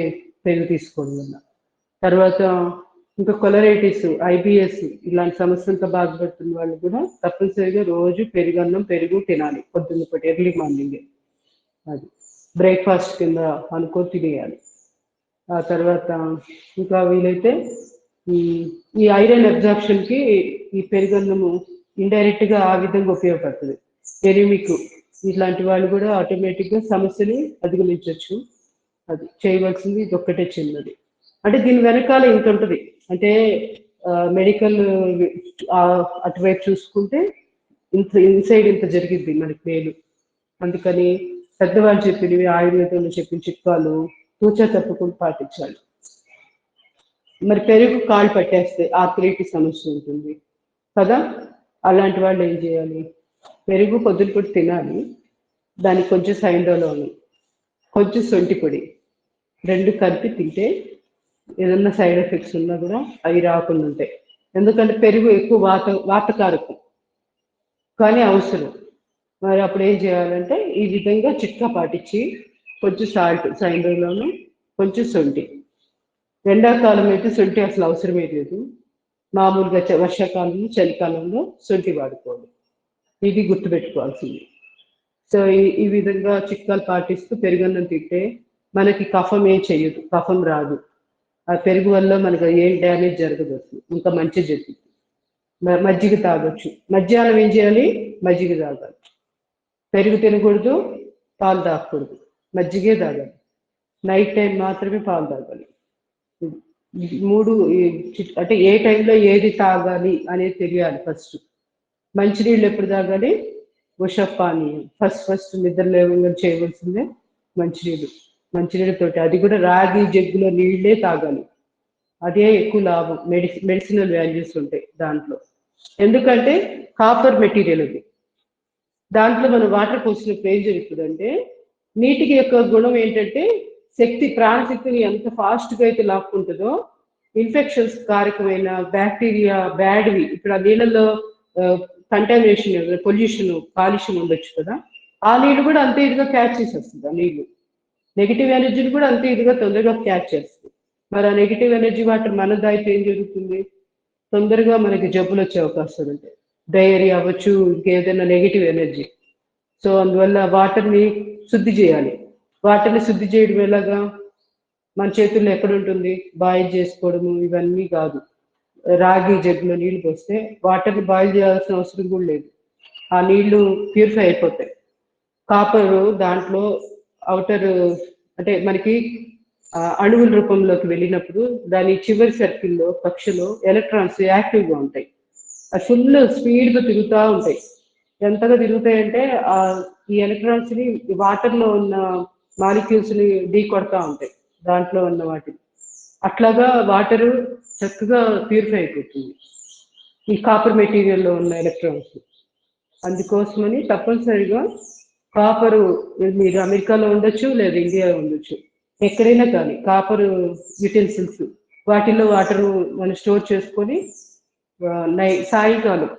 పెరుగు తీసుకోవడం వల్ల. తర్వాత ఇంకా కొలరైటిస్, IBS ఇలాంటి సమస్యలతో బాధపడుతున్న వాళ్ళు కూడా తప్పనిసరిగా రోజు పెరుగు తినాలి పొద్దున్న పూట, ఎర్లీ మార్నింగ్. అది బ్రేక్ఫాస్ట్ కింద అనుకో తినేయాలి. ఆ తర్వాత ఇంకా వీలైతే ఈ ఐరన్ అబ్జార్ప్షన్కి ఈ పెరుగన్నము ఇండైరెక్ట్ గా ఆ విధంగా ఉపయోగపడుతుంది. ఎనిమిక్ ఇట్లాంటి వాళ్ళు కూడా ఆటోమేటిక్గా సమస్యని అధిగమించవచ్చు. అది చేయవలసింది ఇది ఒక్కటే చిన్నది. అంటే దీని వెనకాల ఇంత ఉంటుంది. అంటే మెడికల్ అటువైపు చూసుకుంటే ఇన్సైడ్ ఇంత జరిగింది మనకి మేలు. అందుకని పెద్దవాళ్ళు చెప్పినవి, ఆయుర్వేదంలో చెప్పిన చిట్కాలు తూచా తప్పకుండా పాటించాలి. మరి పెరుగు కాళ్ళు పట్టేస్తే ఆర్థరైటిస్ సమస్య ఉంటుంది కదా, అలాంటి వాళ్ళు ఏం చేయాలి? పెరుగు పొద్దున పూట తినాలి, దానికి కొంచెం సైంధోలోను, కొంచెం సొంటి పొడి, రెండు కలిపి తింటే ఏదన్నా సైడ్ ఎఫెక్ట్స్ ఉన్నా కూడా అవి రాకుండా ఉంటాయి. ఎందుకంటే పెరుగు ఎక్కువ వాతకారకం కానీ అవసరం. మరి అప్పుడు ఏం చేయాలంటే ఈ విధంగా చిట్కా పాటించి కొంచెం సాల్ట్ సైంధోలోను, కొంచెం సొంటి. ఎండాకాలం అయితే సొంటి అసలు అవసరమే లేదు. మామూలుగా వర్షాకాలంలో, చలికాలంలో సొంటి వాడుకోవాలి. ఇది గుర్తుపెట్టుకోవాల్సింది. సో ఈ విధంగా చిట్కాలు పాటిస్తూ పెరుగన్నం తింటే మనకి కఫం ఏం చెయ్యదు, కఫం రాదు. ఆ పెరుగు వల్ల మనకు ఏం డ్యామేజ్ జరగదు, ఇంకా మంచి జరుగుతుంది. మజ్జిగ తాగొచ్చు. మధ్యాహ్నం ఏం చేయాలి? మజ్జిగ తాగాలి. పెరుగు తినకూడదు, పాలు తాగకూడదు, మజ్జిగే తాగాలి. నైట్ టైం మాత్రమే పాలు తాగాలి. మూడు అంటే ఏ టైంలో ఏది తాగాలి అనేది తెలియాలి. ఫస్ట్ మంచినీళ్ళు ఎప్పుడు తాగాలి? ఉషపానీయం. ఫస్ట్ నిద్ర లేవగా చేయవలసిందే మంచినీళ్ళతోటి, అది కూడా రాగి జగ్గులో నీళ్ళే తాగాలి. అదే ఎక్కువ లాభం. మెడిసినల్ వాల్యూస్ ఉంటాయి దాంట్లో. ఎందుకంటే కాపర్ మెటీరియల్ అది. దాంట్లో మనం వాటర్ పోసినప్పుడు ఏం జరుగుతుందంటే నీటికి యొక్క గుణం ఏంటంటే ప్రాణశక్తిని ఎంత ఫాస్ట్గా అయితే లాక్కుంటుందో ఇన్ఫెక్షన్స్ కారకమైన బ్యాక్టీరియా బ్యాడ్వి, ఇప్పుడు ఆ నీళ్ళలో కంటామినేషన్, పొల్యూషన్, కాలుష్యం ఉండొచ్చు కదా, ఆ నీళ్ళు కూడా అంతే ఇదిగా క్యాచ్ చేసేస్తుంది. ఆ నీళ్ళు నెగిటివ్ ఎనర్జీని కూడా అంతే ఇదిగా తొందరగా క్యాచ్ చేస్తుంది. మరి ఆ నెగిటివ్ ఎనర్జీ వాటర్ మన దాయితే ఏం జరుగుతుంది? తొందరగా మనకి జబ్బులు వచ్చే అవకాశాలు ఉంటాయి. డయేరియా అవ్వచ్చు, ఇంకేదైనా నెగిటివ్ ఎనర్జీ. సో అందువల్ల వాటర్ని శుద్ధి చేయాలి. వాటర్ని శుద్ధి చేయడం ఎలాగా? మన చేతుల్లో ఎక్కడ ఉంటుంది? బాయిల్ చేసుకోవడము ఇవన్నీ కాదు. రాగి జగ్గులో నీళ్లు పోస్తే వాటర్ని బాయిల్ చేయాల్సిన అవసరం కూడా లేదు. ఆ నీళ్లు ప్యూరిఫై అయిపోతాయి. కాపరు దాంట్లో అవుటర్ అంటే మనకి అణువుల రూపంలోకి వెళ్ళినప్పుడు దాని చివరి సర్కిల్లో కక్షలో ఎలక్ట్రాన్స్ యాక్టివ్గా ఉంటాయి. అది ఫుల్ స్పీడ్గా తిరుగుతూ ఉంటాయి. ఎంతగా తిరుగుతాయంటే ఈ ఎలక్ట్రాన్స్ని వాటర్లో ఉన్న మాలిక్యూల్స్ని ఢీ కొడతా ఉంటాయి, దాంట్లో ఉన్న వాటిని. అట్లాగా వాటరు చక్కగా ప్యూరిఫై అయిపోతుంది ఈ కాపర్ మెటీరియల్లో ఉన్న ఎలక్ట్రాన్స్. అందుకోసమని తప్పనిసరిగా కాపరు, మీరు అమెరికాలో ఉండొచ్చు లేదా ఇండియాలో ఉండొచ్చు, ఎక్కడైనా కానీ కాపరు యుటెన్సిల్స్ వాటిల్లో వాటరు మనం స్టోర్ చేసుకొని సాయంకాలం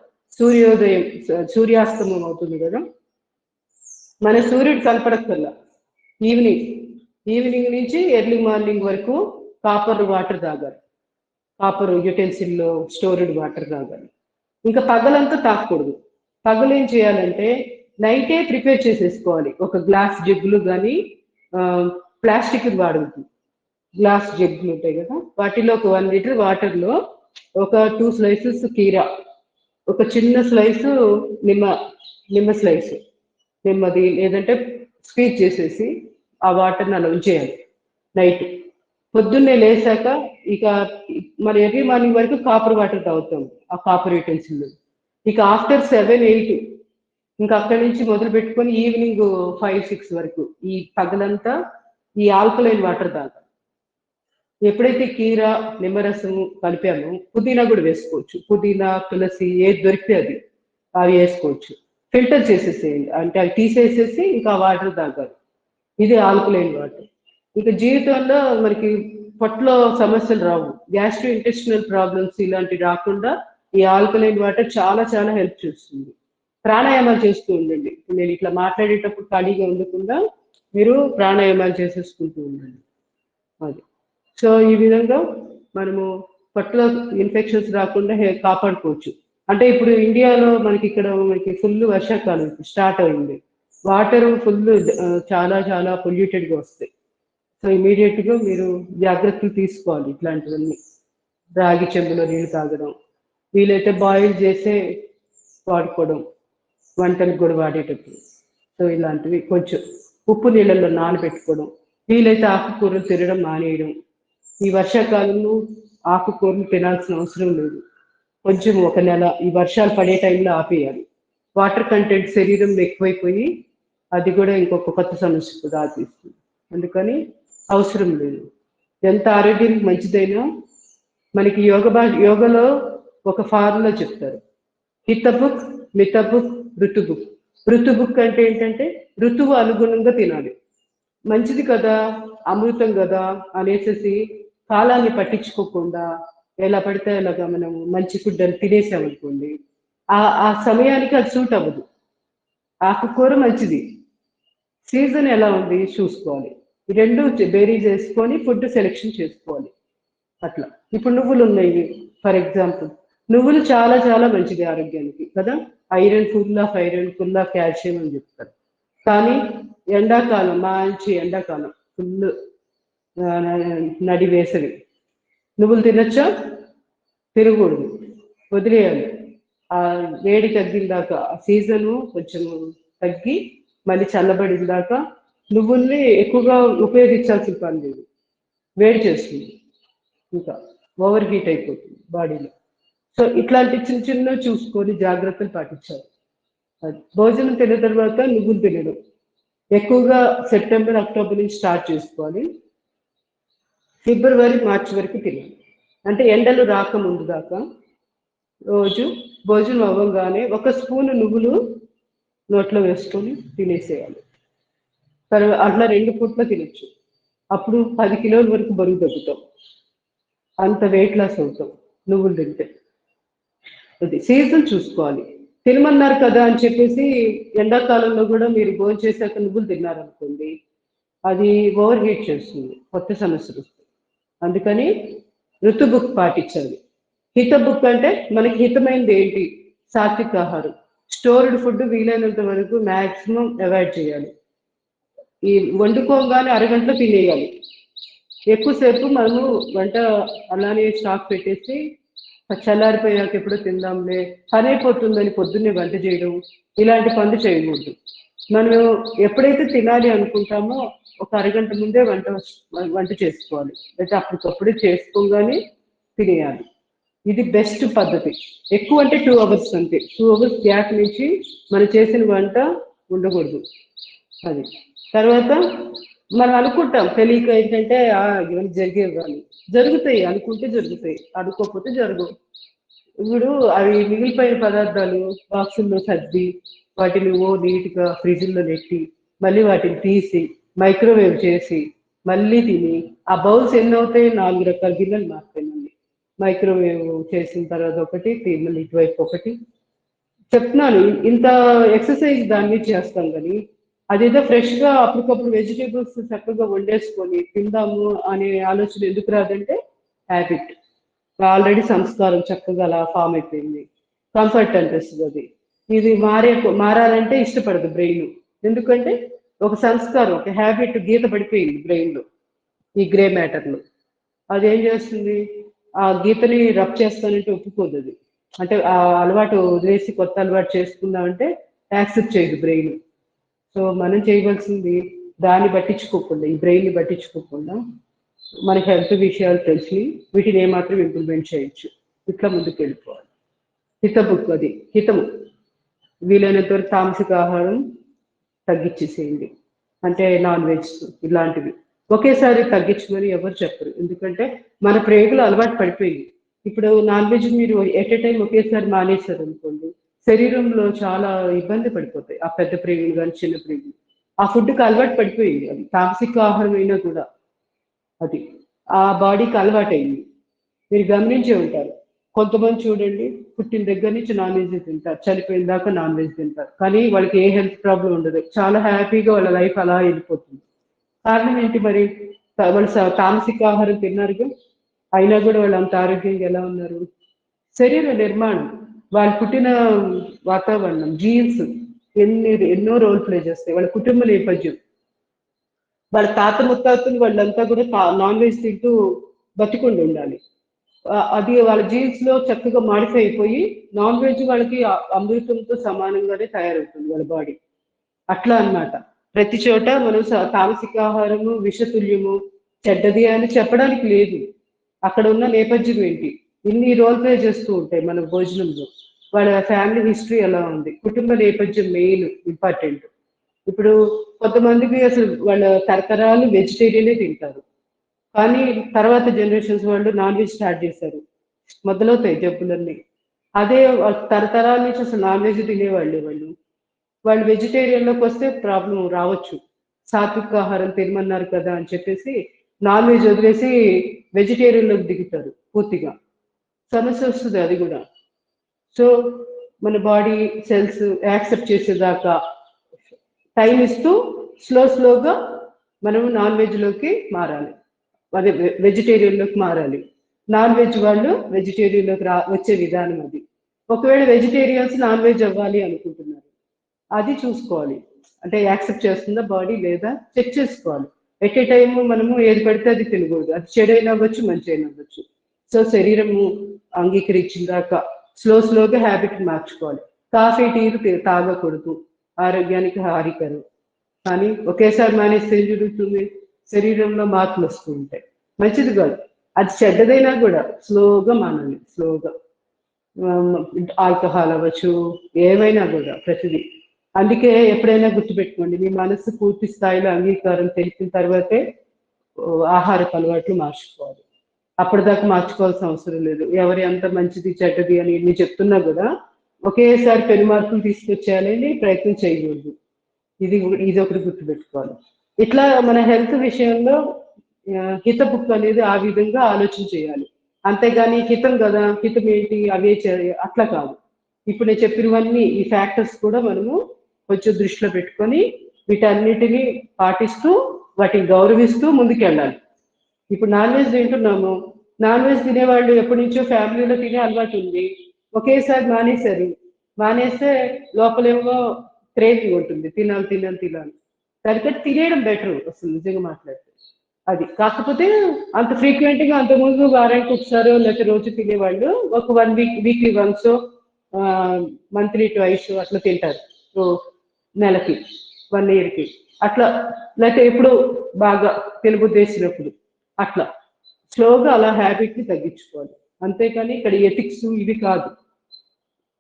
సూర్యాస్తమం అవుతుంది కదా, మన సూర్యుడు కనపడక్కల్లా ఈవినింగ్ నుంచి ఎర్లీ మార్నింగ్ వరకు కాపర్ వాటర్ తాగాలి. కాపర్ యుటెన్సిల్లో స్టోర్డ్ వాటర్ తాగాలి. ఇంకా పగలంతా తాగకూడదు. పగలు ఏం చేయాలంటే నైటే ప్రిపేర్ చేసేసుకోవాలి. ఒక గ్లాస్ జగ్గులు కానీ ప్లాస్టిక్ వాడద్దు. గ్లాస్ జగ్గులు ఉంటాయి కదా, వాటిలో ఒక 1 లీటర్ వాటర్లో ఒక 2 స్లైసెస్ కీరా, ఒక చిన్న స్లైసు నిమ్మ స్లైస్, నిమ్మది లేదంటే స్క్వీజ్ చేసేసి ఆ వాటర్ని అలా ఉంచేయాలి. నైట్ పొద్దున్నే లేసాక ఇక మన ఎర్లీ మార్నింగ్ వరకు కాపర్ వాటర్ తాగుతాం, ఆ కాపర్ యూటెన్సిల్. ఇక ఆఫ్టర్ 7-8 ఇంకా అక్కడి నుంచి మొదలు పెట్టుకొని ఈవినింగ్ 5-6 వరకు ఈ పగలంతా ఈ ఆల్కలైన్ వాటర్ తాగాలి. ఎప్పుడైతే కీరా నిమ్మరసము కలిపామో పుదీనా కూడా వేసుకోవచ్చు, పుదీనా తులసి ఏది దొరికితే అది అవి వేసుకోవచ్చు. ఫిల్టర్ చేసేసేయండి, అంటే అవి తీసేసేసి ఇంకా వాటర్ తాగాలి. ఇది ఆల్కలైన్ వాటర్. ఇక జీవితంలో మనకి పొట్టలో సమస్యలు రావు, గ్యాస్ట్రో ఇంటెస్టినల్ ప్రాబ్లమ్స్ ఇలాంటివి రాకుండా ఈ ఆల్కలైన్ వాటర్ చాలా చాలా హెల్ప్ చేస్తుంది. ప్రాణాయామాలు చేస్తూ ఉండండి. నేను ఇట్లా మాట్లాడేటప్పుడు ఖాళీగా ఉండకుండా మీరు ప్రాణాయామాలు చేసేసుకుంటూ ఉండండి. అది సో ఈ విధంగా మనము పొట్టలో ఇన్ఫెక్షన్స్ రాకుండా కాపాడుకోవచ్చు. అంటే ఇప్పుడు ఇండియాలో మనకి ఫుల్ వర్షాకాలం స్టార్ట్ అయింది, వాటర్ ఫుల్ చాలా చాలా పొల్యూటెడ్గా వస్తాయి. సో ఇమీడియట్గా మీరు జాగ్రత్తలు తీసుకోవాలి. ఇట్లాంటివన్నీ రాగి చెంబులో నీళ్ళు తాగడం, వీలైతే బాయిల్ చేసే వాడుకోవడం వంటలకు కూడా వాడేటప్పుడు. సో ఇలాంటివి కొంచెం ఉప్పు నీళ్ళల్లో నానబెట్టుకోవడం, వీలైతే ఆకుకూరలు తినడం మానేయడం. ఈ వర్షాకాలంలో ఆకుకూరలు తినాల్సిన అవసరం లేదు, కొంచెం 1 నెల ఈ వర్షాలు పడే టైంలో ఆపేయాలి. వాటర్ కంటెంట్ శరీరంలో ఎక్కువైపోయి అది కూడా ఇంకొక కొత్త సమస్యకు దారితీస్తుంది. అందుకని అవసరం లేదు. ఎంత ఆరోగ్యానికి మంచిదైనా మనకి యోగలో ఒక ఫార్ములా చెప్తారు, హితబుక్, మితబుక్, ఋతుబుక్. ఋతుబుక్ అంటే ఏంటంటే ఋతువు అనుగుణంగా తినాలి. మంచిది కదా, అమృతం కదా అనేసి కాలాన్ని పట్టించుకోకుండా ఎలా పడితే అలాగా మనం మంచి ఫుడ్ అని తినేసామనుకోండి, ఆ సమయానికి అది సూట్ అవ్వదు. ఆకుకూర మంచిది, సీజన్ ఎలా ఉంది చూసుకోవాలి, ఈ రెండు బేరీ చేసుకొని ఫుడ్ సెలెక్షన్ చేసుకోవాలి. అట్లా ఇప్పుడు నువ్వులు ఉన్నాయి ఫర్ ఎగ్జాంపుల్, నువ్వులు చాలా చాలా మంచిది ఆరోగ్యానికి కదా, iron, full of iron, full of calcium అని చెప్తారు. కానీ ఎండాకాలం, మంచి ఎండాకాలం, ఫుల్ నడి వేసవి, నువ్వులు తినచ్చా? తినకూడదు, వదిలేయాలి. ఆ వేడి తగ్గిన దాకా, ఆ సీజను కొంచెం తగ్గి మళ్ళీ చల్లబడిన దాకా నువ్వుల్ని ఎక్కువగా ఉపయోగించాల్సిన పని లేదు, వేడి చేస్తుంది, ఇంకా ఓవర్ హీట్ అయిపోతుంది బాడీలో. సో ఇట్లాంటి చిన్న చిన్న చూసుకొని జాగ్రత్తలు పాటించాలి. అది భోజనం తిన్న తర్వాత నువ్వులు తినడం ఎక్కువగా సెప్టెంబర్, అక్టోబర్ నుంచి స్టార్ట్ చేసుకోవాలి, ఫిబ్రవరి, మార్చి వరకు తినాలి. అంటే ఎండలు రాకముందు దాకా రోజు భోజనం అవ్వగానే 1 స్పూన్ నువ్వులు నోట్లో వేసుకొని తినేసేయాలి. తర్వాత అట్లా 2 పూట్ల తినచ్చు. అప్పుడు 10 కిలోల వరకు బరువు తగ్గుతాం, అంత వెయిట్ లాస్ అవుతాం నువ్వులు తింటే. అది సీజన్ చూసుకోవాలి. తినమన్నారు కదా అని చెప్పేసి ఎండాకాలంలో కూడా మీరు భోజనం చేశాక నువ్వులు తిన్నారనుకోండి, అది ఓవర్ హీట్ చేస్తుంది, కొత్త సమస్యలు వస్తాయి. అందుకని ఋతుబుక్ పాటించాలి. హితబుక్ అంటే మనకి హితమైనది ఏంటి, సాత్విక ఆహారం, స్టోర్డ్ ఫుడ్ వీలైనంత వరకు మ్యాక్సిమం అవాయిడ్ చేయాలి. ఈ వండుకోగానే అరగంటలో తినేయాలి. ఎక్కువసేపు మనము వంట అలానే స్టాక్ పెట్టేసి చల్లారిపోయాక ఎప్పుడో తిందాంలే, పని అయిపోతుందని పొద్దున్నే వంట చేయడం, ఇలాంటి పనులు చేయకూడదు. మనం ఎప్పుడైతే తినాలి అనుకుంటామో ఒక అరగంట ముందే వంట చేసుకోవాలి, అయితే అప్పటికప్పుడే చేసుకోగానే తినేయాలి. ఇది బెస్ట్ పద్ధతి. ఎక్కువ అంటే 2 అవర్స్ అంతే, 2 అవర్స్ గ్యాప్ నుంచి మనం చేసిన వంట ఉండకూడదు. అది తర్వాత మనం అనుకుంటాం తెలియక ఏంటంటే ఇవన్నీ జరిగేవి కానీ, జరుగుతాయి, అనుకుంటే జరుగుతాయి, అనుకోకపోతే జరగవు. ఇప్పుడు అవి మిగిలిపోయిన పదార్థాలు బాక్సుల్లో సర్ది వాటిని నీట్గా ఫ్రిడ్జ్లో నెట్టి మళ్ళీ వాటిని తీసి మైక్రోవేవ్ చేసి మళ్ళీ తిని, ఆ బౌల్స్ ఎన్ని అవుతాయి, 4 రకాల గిన్నెలు మారిపోయినండి. మైక్రోవేవ్ చేసిన తర్వాత ఒకటి, మళ్ళీ ఇటువైపు ఒకటి. చెప్తున్నాను, ఇంత ఎక్సర్సైజ్ దాన్ని చేస్తాం కానీ అదేదో ఫ్రెష్గా అప్పటికప్పుడు వెజిటేబుల్స్ చక్కగా వండేసుకొని తిందాము అనే ఆలోచన ఎందుకు రాదంటే హ్యాబిట్, ఆల్రెడీ సంస్కారం చక్కగా అలా ఫామ్ అయిపోయింది, కంఫర్ట్ అనిపిస్తుంది. అది ఇది మారాలంటే ఇష్టపడదు బ్రెయిన్, ఎందుకంటే ఒక సంస్కారం, ఒక హ్యాబిట్ గీత పడిపోయింది బ్రెయిన్లో, ఈ గ్రే మ్యాటర్లో. అదేం చేస్తుంది, ఆ గీతని రబ్ చేస్తానంటే ఒప్పుకోదు అది. అంటే ఆ అలవాటు వదిలేసి కొత్త అలవాటు చేసుకుందామంటే యాక్సెప్ట్ చేయదు బ్రెయిన్. సో మనం చేయవలసింది దాన్ని పట్టించుకోకుండా, ఈ బ్రెయిన్ని పట్టించుకోకుండా మనకి హెల్త్ విషయాలు తెలిసి వీటిని ఏమాత్రం ఇంప్లిమెంట్ చేయొచ్చు. ఇట్లా ముందుకు వెళ్ళిపోవాలి. హితబుక్ అది హితము, వీలైనంత వరకు తామసిక ఆహారం తగ్గించేసేయండి. అంటే నాన్ వెజ్ ఇలాంటివి ఒకేసారి తగ్గించమని ఎవరు చెప్పరు, ఎందుకంటే మన ప్రేగులు అలవాటు పడిపోయింది. ఇప్పుడు నాన్ వెజ్ మీరు ఎట్ ఎ టైం ఒకేసారి మానేశారు అనుకోండి, శరీరంలో చాలా ఇబ్బంది పడిపోతాయి ఆ పెద్ద ప్రేగులు కానీ చిన్న ప్రేగులు. ఆ ఫుడ్కి అలవాటు పడిపోయింది. అది తామసిక ఆహారం అయినా కూడా అది ఆ బాడీకి అలవాటైంది. మీరు గమనించే ఉంటారు, కొంతమంది చూడండి పుట్టిన దగ్గర నుంచి నాన్ వెజ్ తింటారు, చనిపోయిన దాకా నాన్ వెజ్ తింటారు, కానీ వాళ్ళకి ఏ హెల్త్ ప్రాబ్లం ఉండదు, చాలా హ్యాపీగా వాళ్ళ లైఫ్ అలా వెళ్ళిపోతుంది. కారణం ఏంటి మరి? వాళ్ళు తామసిక ఆహారం తిన్నారుగా, అయినా కూడా వాళ్ళు అంత ఆరోగ్యంగా ఎలా ఉన్నారు? శరీర నిర్మాణం, వాళ్ళు పుట్టిన వాతావరణం, జీన్స్ ఎన్నో రోల్ ప్లే చేస్తాయి. వాళ్ళ కుటుంబ నేపథ్యం, వాళ్ళ తాత ముత్తాతలు వాళ్ళంతా కూడా నాన్ వెజ్ తింటూ బతికుండి ఉండాలి. అది వాళ్ళ జీన్స్ లో చక్కగా మాడిఫై అయిపోయి నాన్ వెజ్ వాళ్ళకి అమృతంతో సమానంగానే తయారవుతుంది వాళ్ళ బాడీ. అట్లా అన్నమాట. ప్రతి చోట మనం తామసిక ఆహారము విషతుల్యము చెడ్డది అని చెప్పడానికి లేదు. అక్కడ ఉన్న నేపథ్యం ఏంటి, ఇన్ని రోల్ ప్లే చేస్తూ ఉంటాయి మన భోజనంలో. వాళ్ళ ఫ్యామిలీ హిస్టరీ ఎలా ఉంది, కుటుంబ నేపథ్యం మెయిన్ ఇంపార్టెంట్. ఇప్పుడు కొంతమందికి అసలు వాళ్ళ తరతరాలు వెజిటేరియనే తింటారు, కానీ తర్వాత జనరేషన్స్ వాళ్ళు నాన్ వెజ్ స్టార్ట్ చేశారు, మొదలవుతాయి జబ్బులన్నీ. అదే తరతరాల నుంచి అసలు నాన్ వెజ్ తినేవాళ్ళు వాళ్ళు వెజిటేరియన్లోకి వస్తే ప్రాబ్లం రావచ్చు. సాత్విక ఆహారం తినమన్నారు కదా అని చెప్పేసి నాన్ వెజ్ వదిలేసి వెజిటేరియన్లోకి దిగుతారు, పూర్తిగా సమస్య వస్తుంది అది కూడా. సో మన బాడీ సెల్స్ యాక్సెప్ట్ చేసేదాకా టైం ఇస్తూ స్లోగా మనం నాన్ వెజ్లోకి మారాలి, అదే వెజిటేరియన్లోకి మారాలి. నాన్ వెజ్ వాళ్ళు వెజిటేరియన్లోకి వచ్చే విధానం అది. ఒకవేళ వెజిటేరియన్స్ నాన్ వెజ్ అవ్వాలి అనుకుంటున్నారు, అది చూసుకోవాలి, అంటే యాక్సెప్ట్ చేస్తుందా బాడీ లేదా చెక్ చేసుకోవాలి. ఎట్ ఏ టైము మనము ఏది పడితే అది తినకూడదు, అది చెడైనా అవ్వచ్చు మంచి అయినా అవ్వచ్చు. సో శరీరము అంగీకరించిన దాకా స్లోగా హ్యాబిట్ మార్చుకోవాలి. కాఫీ టీలు తాగకూడదు, ఆరోగ్యానికి హానికరం. కానీ ఒకేసారి మానేస్తే ఏం జరుగుతుంది, శరీరంలో మార్పులు వస్తూ ఉంటాయి, మంచిది కాదు. అది చెడ్డదైనా కూడా స్లోగా మానాలి, స్లోగా. ఆల్కహాల్ అవ్వచ్చు, ఏమైనా కూడా ప్రతిదీ. అందుకే ఎప్పుడైనా గుర్తుపెట్టుకోండి, మీ మనసు పూర్తి స్థాయిలో అంగీకారం తెలిసిన తర్వాతే ఆహారపు అలవాట్లు మార్చుకోవాలి. అప్పటిదాకా మార్చుకోవాల్సిన అవసరం లేదు. ఎవరి అంత మంచిది చెడ్డది అని ఎన్ని చెప్తున్నా కూడా ఒకేసారి పెను మార్పులు తీసుకొచ్చేయాలని ప్రయత్నం చేయకూడదు. ఇది ఒకటి గుర్తుపెట్టుకోవాలి. ఇట్లా మన హెల్త్ విషయంలో హిత బుక్ అనేది ఆ విధంగా ఆలోచన చేయాలి. అంతేగాని హితం కదా, హితం ఏంటి అవే అట్లా కాదు. ఇప్పుడు నేను చెప్పినవన్నీ ఈ ఫ్యాక్టర్స్ కూడా మనము కొంచెం దృష్టిలో పెట్టుకొని వీటన్నిటిని పాటిస్తూ వాటిని గౌరవిస్తూ ముందుకెళ్ళాలి. ఇప్పుడు నాన్ వెజ్ తింటున్నాము, నాన్ వెజ్ తినేవాళ్ళు ఎప్పటి నుంచో ఫ్యామిలీలో తినే అలవాటు ఉంది, ఒకేసారి మానేస్తే లోపలేమో క్రేవింగ్ ఉంటుంది, తినాలి. దానికంటే తినేయడం బెటర్ అసలు నిజంగా మాట్లాడితే. అది కాకపోతే అంత ఫ్రీక్వెంట్ గా అంతకుముందు వారానికి ఒకసారి లేకపోతే రోజు తినేవాళ్ళు ఒక 1 week weekly once monthly twice అట్లా తింటారు, నెలకి 1 ఇయర్కి అట్లా, లేకపోతే ఎప్పుడు బాగా తెలుగుదేసినప్పుడు అట్లా స్లోగా అలా హ్యాబిట్ని తగ్గించుకోవాలి. అంతేకాని ఇక్కడ ఎథిక్స్ ఇవి కాదు.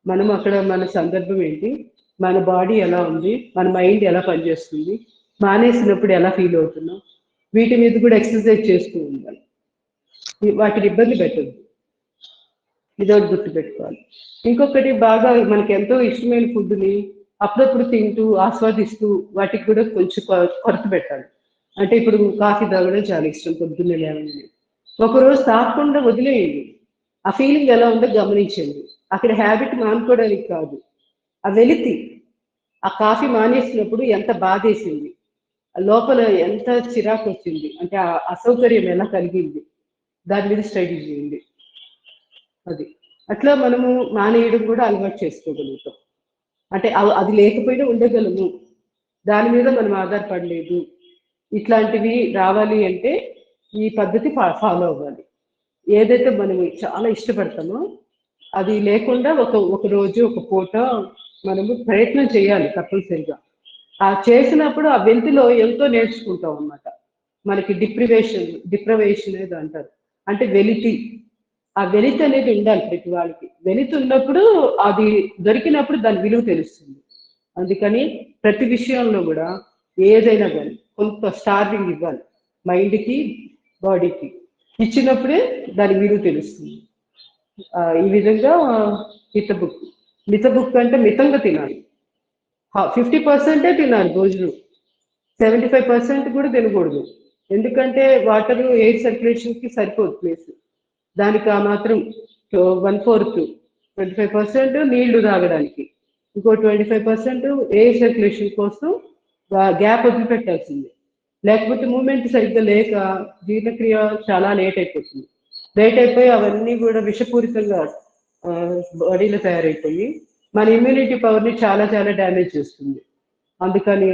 మనం అక్కడ మన సందర్భం ఏంటి, మన బాడీ ఎలా ఉంది, మన మైండ్ ఎలా పనిచేస్తుంది, మానేసినప్పుడు ఎలా ఫీల్ అవుతున్నాం, వీటి మీద కూడా ఎక్సర్సైజ్ చేస్తూ ఉండాలి. వాటిని ఇబ్బంది పెట్టద్దు, ఇదొకటి గుర్తుపెట్టుకోవాలి. ఇంకొకటి బాగా మనకి ఎంతో ఇష్టమైన ఫుడ్ని అప్పుడప్పుడు తింటూ ఆస్వాదిస్తూ వాటికి కూడా కొంచెం కొరత పెట్టాలి. అంటే ఇప్పుడు కాఫీ తాగడం చాలా ఇష్టం, పొద్దున్నే లేవని ఒకరోజు తాగకుండా వదిలేయండి, ఆ ఫీలింగ్ ఎలా ఉందో గమనించండి. అక్కడ హ్యాబిట్ మానుకోవడానికి కాదు, ఆ వెలితి, ఆ కాఫీ మానేసినప్పుడు ఎంత బాధేసింది, లోపల ఎంత చిరాకు వచ్చింది, అంటే ఆ అసౌకర్యం ఎలా కలిగింది, దాని మీద స్టడీ చేయండి. అది అట్లా మనము మానేయడం కూడా అలవాటు చేసుకోగలుగుతాం. అంటే అది లేకపోయినా ఉండగలము, దాని మీద మనం ఆధారపడలేదు. ఇట్లాంటివి రావాలి అంటే ఈ పద్ధతి ఫాలో అవ్వాలి. ఏదైతే మనం చాలా ఇష్టపడతామో అది లేకుండా ఒక రోజు ఒక పూట మనము ప్రయత్నం చేయాలి తప్పనిసరిగా. ఆ చేసినప్పుడు ఆ వెంతిలో ఎంతో నేర్చుకుంటాం అన్నమాట. మనకి డిప్రవేషన్ అనేది అంటారు. అంటే వెలితి, ఆ వెలితి అనేది ఉండాలి ప్రతి వాళ్ళకి. వెలితి ఉన్నప్పుడు అది దొరికినప్పుడు దాని విలువ తెలుస్తుంది. అందుకని ప్రతి విషయంలో కూడా ఏదైనా కానీ కొంత స్టార్వింగ్ ఇవ్వాలి మైండ్కి, బాడీకి. ఇచ్చినప్పుడే దాని విలువ తెలుస్తుంది. ఈ విధంగా మిత బుక్ అంటే మితంగా తినాలి. 50% తినాలి భోజనం, 75% కూడా తినకూడదు. ఎందుకంటే వాటర్ ఎయిర్ సర్క్యులేషన్కి సరిపోదు ప్లేస్. దానికి ఆ మాత్రం 1/4 25% నీళ్లు తాగడానికి, ఇంకో 25% ఎయిర్ సర్క్యులేషన్ కోసం గ్యాప్ వదిలిపెట్టాల్సింది. లేకపోతే మూమెంట్ సరిగ్గా లేక జీర్ణక్రియ చాలా లేట్ అయిపోతుంది. లేట్ అయిపోయి అవన్నీ కూడా విషపూరితంగా బాడీలో తయారైపోయి మన ఇమ్యూనిటీ పవర్ని చాలా చాలా డ్యామేజ్ చేస్తుంది. అందుకని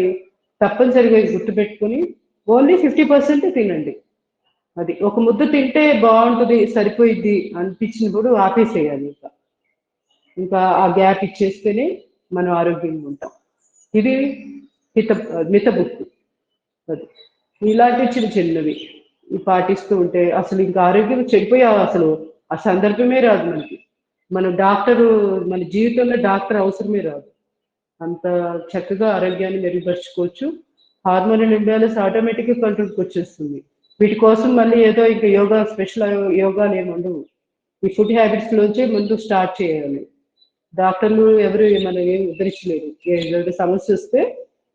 తప్పనిసరిగా గుర్తుపెట్టుకొని ఓన్లీ 50% తినండి. అది ఒక ముద్ద తింటే బాగుంటుంది, సరిపోయిద్ది అనిపించినప్పుడు ఆపేసేయాలి. ఇంకా ఆ గ్యాప్ ఇచ్చేస్తేనే మనం ఆరోగ్యంగా ఉంటాం. ఇది మిత బుక్. అది ఇలాంటి చిన్న చిన్నవి పాటిస్తూ ఉంటే అసలు ఇంకా ఆరోగ్యం చెడిపోయా అసలు ఆ సందర్భమే రాదు మనకి. మన జీవితంలో డాక్టర్ అవసరమే రాదు. అంత చక్కగా ఆరోగ్యాన్ని మెరుగుపరుచుకోవచ్చు. హార్మోనల్ ఇంబ్యాలెన్స్ ఆటోమేటిక్గా కంట్రోల్కి వచ్చేస్తుంది. వీటి కోసం మళ్ళీ ఏదో ఇంకా యోగా, స్పెషల్ యోగాలు ఏమి ఉండవు. ఈ ఫుడ్ హ్యాబిట్స్ లోంచి ముందు స్టార్ట్ చేయాలి. డాక్టర్లు ఎవరు మనం ఏం ఉద్ధరించలేరు. ఏదైనా సమస్య వస్తే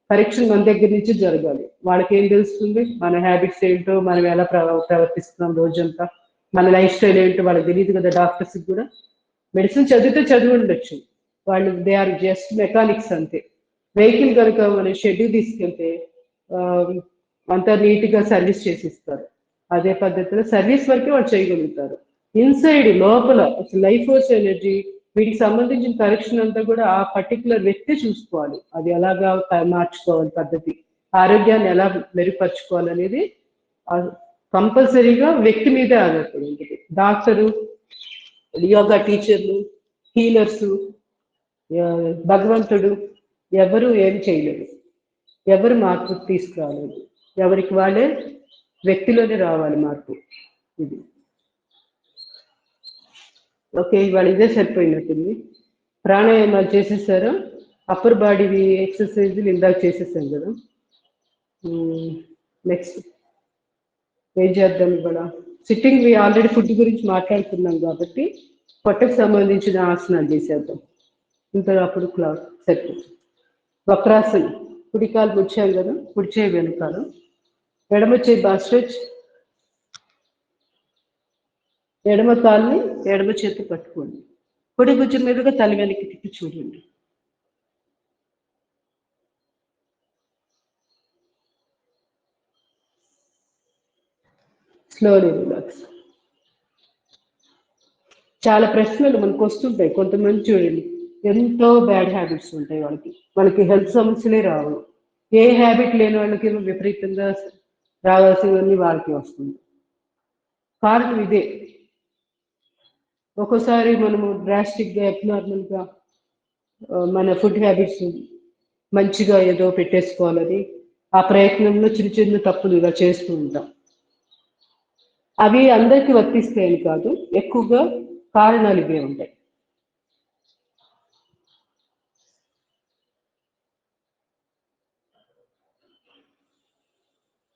పరీక్షలు మన దగ్గర నుంచి జరగాలి. వాళ్ళకి ఏం తెలుస్తుంది మన హ్యాబిట్స్ ఏంటో, మనం ఎలా ప్రవర్తిస్తున్నాం రోజంతా, మన లైఫ్ స్టైల్ ఏంటో వాళ్ళకి తెలియదు కదా. డాక్టర్స్కి కూడా మెడిసిన్ చదివి ఉండొచ్చు, వాళ్ళు దే ఆర్ జస్ట్ మెకానిక్స్ అంతే. వెహికల్ కనుక మన షెడ్యూల్ తీసుకెళ్తే అంతా నీట్గా సర్వీస్ చేసిస్తారు. అదే పద్ధతిలో సర్వీస్ వరకే వాళ్ళు చేయగలుగుతారు. ఇన్సైడ్ లోపల అసలు లైఫ్ ఫోర్స్ ఎనర్జీ వీటికి సంబంధించిన కరెక్షన్ అంతా కూడా ఆ పర్టికులర్ వ్యక్తి చూసుకోవాలి. అది ఎలాగా మార్చుకోవాలి పద్ధతి, ఆరోగ్యాన్ని ఎలా మెరుగుపరుచుకోవాలి అనేది కంపల్సరీగా వ్యక్తి మీదే ఆధారపడి ఉంటుంది. డాక్టరు, యోగా టీచర్లు, హీలర్స్, భగవంతుడు ఎవరు ఏం చేయలేరు, ఎవరు మార్పు తీసుకురాలేదు. ఎవరికి వాళ్ళే వ్యక్తిలోనే రావాలి మార్పు. ఇది ఓకే. ఇవాళ ఇదే సరిపోయినట్టుంది. ప్రాణాయామాలు చేసేసారు, అప్పర్ బాడీవి ఎక్సర్సైజులు ఇందాక చేసేసాం కదా. నెక్స్ట్ ఏం చేద్దాం? ఇవాళ సిట్టింగ్ ఆల్రెడీ ఫుడ్ గురించి మాట్లాడుతున్నాం కాబట్టి పొట్టకు సంబంధించిన ఆసనాలు చేసేద్దాం. ఇంకా అప్పుడు క్లాస్ సరిపోతుంది. వక్రాసనం, కుడి కాలు ముచ్చాం కదా, కుడి చేయి వెనుకాల, ఎడమ చేయి బాగా స్ట్రెచ్, ఎడమ కాల్ని ఎడమ చేతి పట్టుకోండి. కుడి భుజం మీదుగా తల వెనక్కి తిప్పి చూడండి. Slowly relax. చాలా ప్రశ్నలు మనకు వస్తుంటాయి. కొంతమంది చూడండి ఎంతో బ్యాడ్ హ్యాబిట్స్ ఉంటాయి వాళ్ళకి హెల్త్ సమస్యలే రావు. ఏ హ్యాబిట్ లేని వాళ్ళకి విపరీతంగా రావాల్సినవన్నీ వాళ్ళకి వస్తుంది. కారణం ఇదే. ఒక్కోసారి మనము డ్రాస్టిక్గా, అబ్నార్మల్గా మన ఫుడ్ హ్యాబిట్స్ మంచిగా ఏదో పెట్టేసుకోవాలని ఆ ప్రయత్నంలో చిన్న చిన్న తప్పులు ఇలా చేస్తూ ఉంటాం. అవి అందరికీ వర్తిస్తాయని కాదు, ఎక్కువగా కారణాలు ఇవే ఉంటాయి.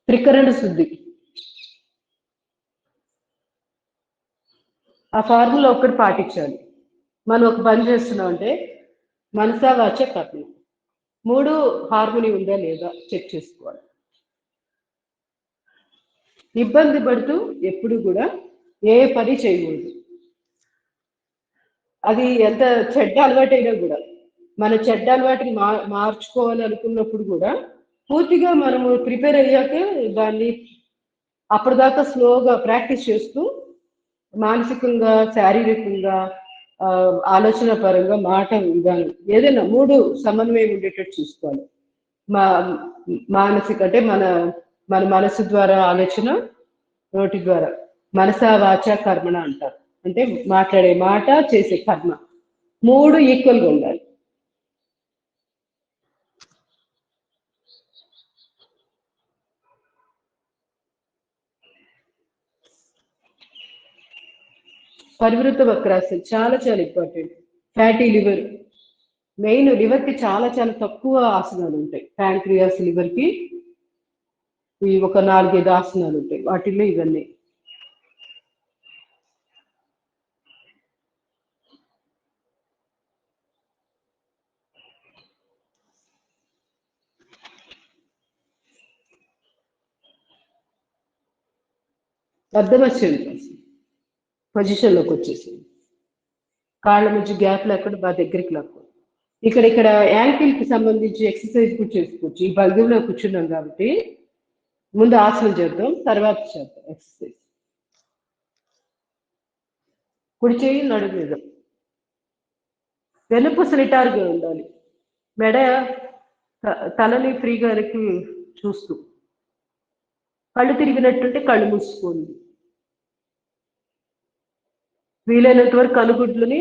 త్రికరణ శుద్ధి, ఆ ఫార్ములా ఒక్కటి పాటించాలి. మనం ఒక పని చేస్తున్నాం అంటే మనసా వాచ కర్మ 3 హార్మోని ఉందా లేదా చెక్ చేసుకోవాలి. ఇబ్బంది పడుతూ ఎప్పుడు కూడా ఏ పని చేయకూడదు. అది ఎంత చెడ్డ అలవాటైనా కూడా, మన చెడ్డ అలవాటుని మార్చుకోవాలి అనుకున్నప్పుడు కూడా పూర్తిగా మనము ప్రిపేర్ అయ్యాకే దాన్ని అప్పటిదాకా స్లోగా ప్రాక్టీస్ చేస్తూ మానసికంగా, శారీరకంగా, ఆలోచన పరంగా, మాట విధానం ఏదైనా 3 సమన్వయం ఉండేటట్టు చూసుకోవాలి. మానసిక అంటే మన మనసు ద్వారా ఆలోచన, నోటి ద్వారా మనస వాచ కర్మణ అంటారు. అంటే మాట్లాడే మాట, చేసే కర్మ 3 ఈక్వల్గా ఉండాలి. పరివృత వక్రాసనం చాలా చాలా important. Fatty liver, main liver కి చాలా చాలా తక్కువ ఆసనాలు ఉంటాయి. ప్యాంక్రియాస్ లివర్ కి ఈ ఒక 4-5 ఆసనాలు ఉంటాయి, వాటిల్లో ఇవన్నీ. అర్థమచ్చింది పొజిషన్లోకి వచ్చేసింది. కాళ్ళ మధ్య గ్యాప్ లేకుండా బాగా దగ్గరికి లాక్కు. ఇక్కడ యాంకిల్ కి సంబంధించి ఎక్సర్సైజ్ కూడా చేసుకోవచ్చు. ఈ భంగిమలో కూర్చున్నాం కాబట్టి ముందు ఆసనం చేద్దాం, తర్వాత చేద్దాం ఎక్సర్సైజ్. కుడి చేయి నడుము మీద, వెన్నుపూస నిటారుగా ఉండాలి. మెడ తలని ఫ్రీగా వెనక్కి చూస్తూ, కళ్ళు తిరిగినట్టుంటే కళ్ళు మూసుకోండి. వీలైనంత వరకు కనుగుడ్లని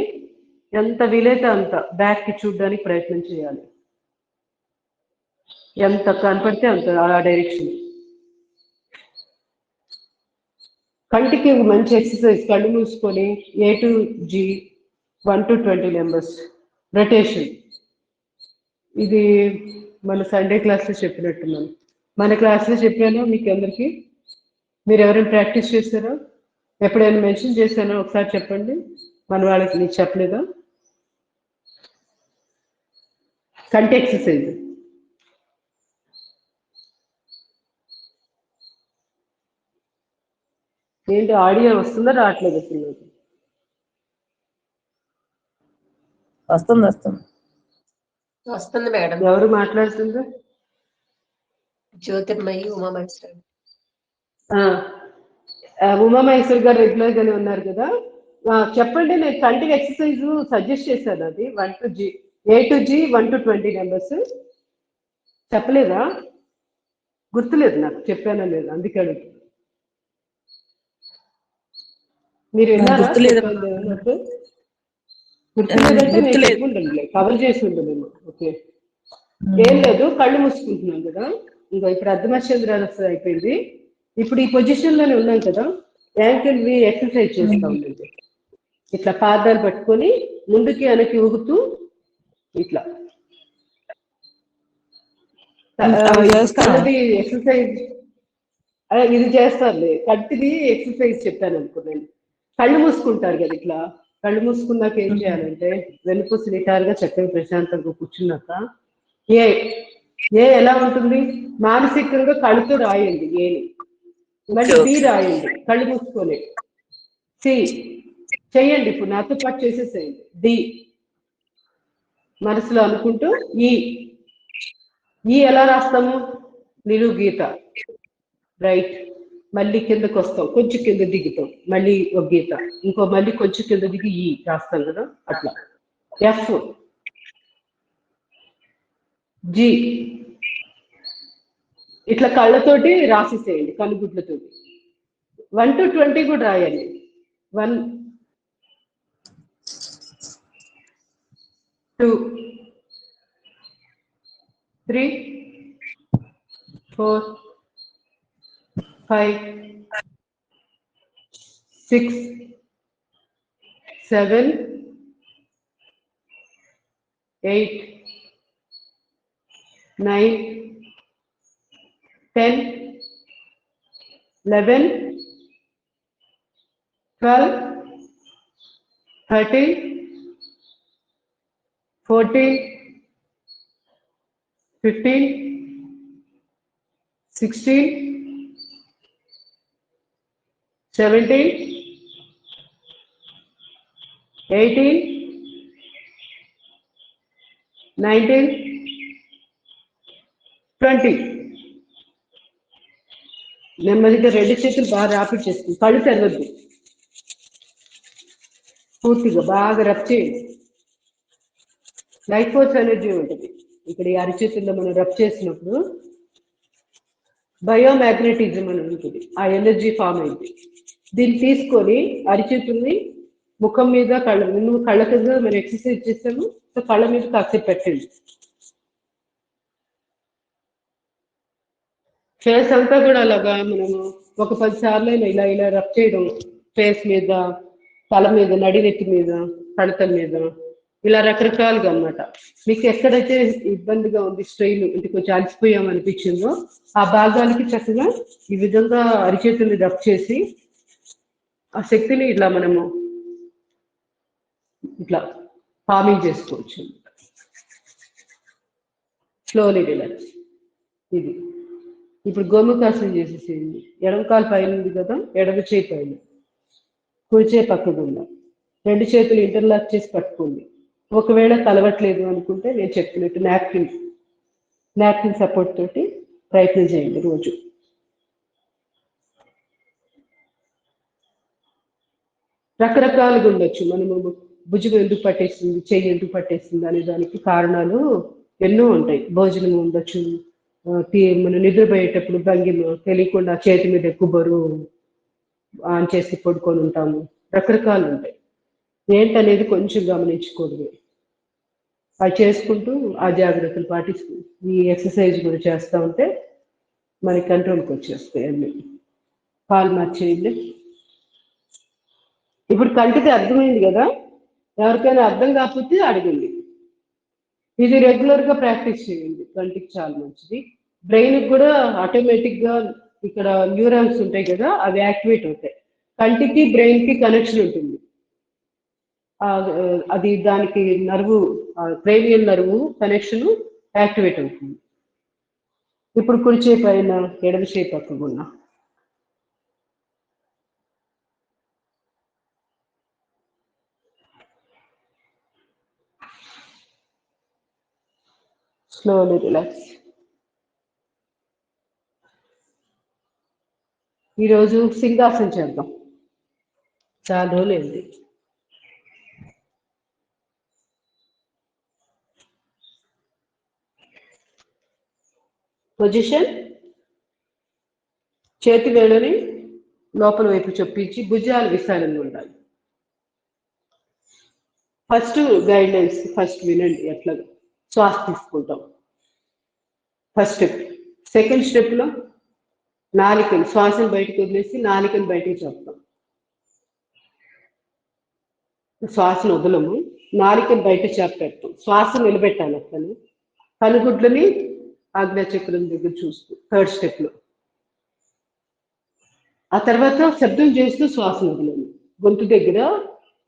ఎంత వీలైతే అంత బ్యాక్ కి చూడడానికి ప్రయత్నం చేయాలి. ఎంత కనపడితే అంత ఆ డైరెక్షన్. కంటికి మంచి ఎక్సర్సైజ్, కళ్ళు మూసుకొని A to G 1 to 20 numbers rotation. ఇది మన సండే క్లాస్లో చెప్పినట్టున్నాను. మన క్లాస్లో చెప్పాను మీకు అందరికీ. మీరు ఎవరైనా ప్రాక్టీస్ చేస్తారా? ఎప్పుడైనా మెన్షన్ చేశానో ఒకసారి చెప్పండి. మన వాళ్ళకి నీకు చెప్పలేదా? కంటి ఎక్సర్సైజ్. ఏంటి ఆడియో వస్తుందా రావట్లేదు? వస్తుంది మేడం. ఎవరు మాట్లాడుతుందా? జ్యోతిర్మయి ఉమామహేశ్వరి. ఉమామహేశ్వరి గారు రెగ్యులర్ గానే ఉన్నారు కదా. చెప్పండి, నేను కంటికి ఎక్సర్సైజ్ సజెస్ట్ చేశాను. అది A to G 1 to 20 numbers. చెప్పలేదా? గుర్తులేదు నాకు చెప్పానా లేదు, అందుకే అడుగుతున్నా. మీరు విన్నారా? గుర్తులేదంటే నేను చెప్పుకుంటాను, కవర్ చేసి ఉంటుందేమో. ఓకే, ఏం లేదు, కళ్ళు మూసుకుంటున్నాం కదా. ఇంకా ఇప్పుడు అర్ధమశ్చంద్రాలు అయిపోయింది. ఇప్పుడు ఈ పొజిషన్ లోనే ఉన్నాం కదా. యాంకిల్ వి ఎక్సర్సైజ్ చేస్తా ఉండండి. ఇట్లా పాదాలు పట్టుకొని ముందుకి వెనక్కి ఊగుతూ ఇట్లా ఎక్సర్సైజ్. ఇది చేస్తారులే, కంటిది ఎక్సర్సైజ్ చెప్పాను అనుకున్నాను. కళ్ళు మూసుకుంటారు కదా, ఇట్లా కళ్ళు మూసుకున్నాక ఏం చేయాలంటే వెనుపూస నిటారుగా చక్కగా ప్రశాంతంగా కూర్చున్నాక ఏ ఎలా ఉంటుంది, మానసికంగా కళ్ళుతో రాయండి ఏని, మళ్ళీ బి రాయండి కళ్ళు మూసుకొని. సి చెయ్యండి, ఇప్పుడు నాతో పాటు చేసేసేయండి. డి మనసులో అనుకుంటూ ఈ ఎలా రాస్తాము? నిలువు గీత, రైట్. మళ్ళీ కిందకు వస్తాం, కొంచెం కింద దిగుతాం, మళ్ళీ ఒక గీత, ఇంకో మళ్ళీ కొంచెం కింద దిగి రాస్తాం కదా అట్లా. ఎఫ్, జి ఇట్లా కళ్ళతోటి రాసేసేయండి, కనుగుడ్లతోటి. 1 to 20 కూడా రాయాలి. 1 2 3 4 5 6 7 8 9 10 11 12 13 14 15 16 17 18 19 20. నెమ్మదిగా రెండు చేతులు బాగా ర్యాపిడ్ చేస్తుంది, కళ్ళు తెరవద్దు, పూర్తిగా బాగా రబ్ చేయండి. లైఫ్ ఫోర్స్ ఎనర్జీ ఉంటుంది ఇక్కడ. ఈ అరిచేతుల్లో మనం రబ్ చేసినప్పుడు బయోమాగ్నెటిజం అని ఉంటుంది, ఆ ఎనర్జీ ఫామ్ అయింది. దీన్ని తీసుకొని అరిచేతుల్ని ముఖం మీద కళ్ళ కింద మనం ఎక్సర్సైజ్ చేస్తాము, సో కళ్ళ మీద కాసేపు పెట్టండి. ఫేస్ అంతా కూడా అలాగా మనము ఒక 10 సార్లు ఇలా రబ్ చేయడం, ఫేస్ మీద తల మీద, నడినెత్తి మీద, కడతల మీద, ఇలా రకరకాలుగా అన్నమాట. మీకు ఎక్కడైతే ఇబ్బందిగా ఉంది, స్ట్రెయిన్ అంటే కొంచెం అలసిపోయాం అనిపించిందో ఆ భాగానికి చక్కగా ఈ విధంగా అరిచేతుల్ని రబ్ చేసి ఆ శక్తిని ఇట్లా మనము ఇట్లా ఫార్మింగ్ చేసుకోవచ్చు. Slowly relax. ఇది ఇప్పుడు గోముఖాసనం చేసేసేయండి. ఎడమ కాలు పైన ఉంది కదా, ఎడమ చేయి పైన, కుడి చేయి పక్కకు ఉందా, 2 చేతులు ఇంటర్లాక్ చేసి పట్టుకోండి. ఒకవేళ కలవట్లేదు అనుకుంటే నేను చెప్పినట్టు నాప్కిన్ సపోర్ట్ తోటి ప్రయత్నం చేయండి రోజు. రకరకాలుగా ఉండొచ్చు. మనము భుజం ఎందుకు పట్టేస్తుంది, చెయ్యి ఎందుకు పట్టేస్తుంది అనే దానికి కారణాలు ఎన్నో ఉంటాయి. భోజనం ఉండొచ్చు, మనం నిద్రపోయేటప్పుడు భంగిమ తెలియకుండా చేతి మీద ఎక్కువ బరువు ఆన్ చేసి పడుకొని ఉంటాము. రకరకాలు ఉంటాయి. ఏంటనేది కొంచెం గమనించుకోవడమే. అది చేసుకుంటూ ఆ జాగ్రత్తలు పాటిస్తూ ఈ ఎక్సర్సైజ్ కూడా చేస్తూ ఉంటే మనకి కంట్రోల్కి వచ్చేస్తాయి అన్నీ. కాలు మార్చేయండి. ఇప్పుడు కంటికి అర్థమైంది కదా, ఎవరికైనా అర్థం కాకపోతే అడగండి. ఇది రెగ్యులర్గా ప్రాక్టీస్ చేయండి, కంటికి చాలా మంచిది. బ్రెయిన్కి కూడా ఆటోమేటిక్గా ఇక్కడ న్యూరాన్స్ ఉంటాయి కదా, అవి యాక్టివేట్ అవుతాయి. కంటికి బ్రెయిన్కి కనెక్షన్ ఉంటుంది. అది దానికి నర్వు, క్రేనియల్ నర్వు కనెక్షన్ యాక్టివేట్ అవుతుంది. ఇప్పుడు కుడి చేయి పైన, ఎడమ చేయి పక్కకు ఉన్నా. Slowly relax. ఈరోజు సింహాసనం చేద్దాం. చాలా రోజులు ఏంటి. పొజిషన్, చేతి వేళ్ళని లోపల వైపు చొప్పించి భుజాలు విశాలంగా ఉండాలి. ఫస్ట్ గైడ్లైన్స్ ఫస్ట్ వినండి. ఎట్లా శ్వాస తీసుకుంటాం ఫస్ట్ స్టెప్. సెకండ్ స్టెప్లో నాలికని, శ్వాసను బయటకు వదిలేసి నాలికని బయటకు చెప్తాం. శ్వాసను వదలము, నాలికని బయట చేపెడతాం. శ్వాస నిలబెట్టాలి. అట్లని కనుగుడ్లని ఆజ్ఞాచక్రం దగ్గర చూస్తూ థర్డ్ స్టెప్లో. ఆ తర్వాత శబ్దం చేస్తూ శ్వాస వదలండి. గొంతు దగ్గర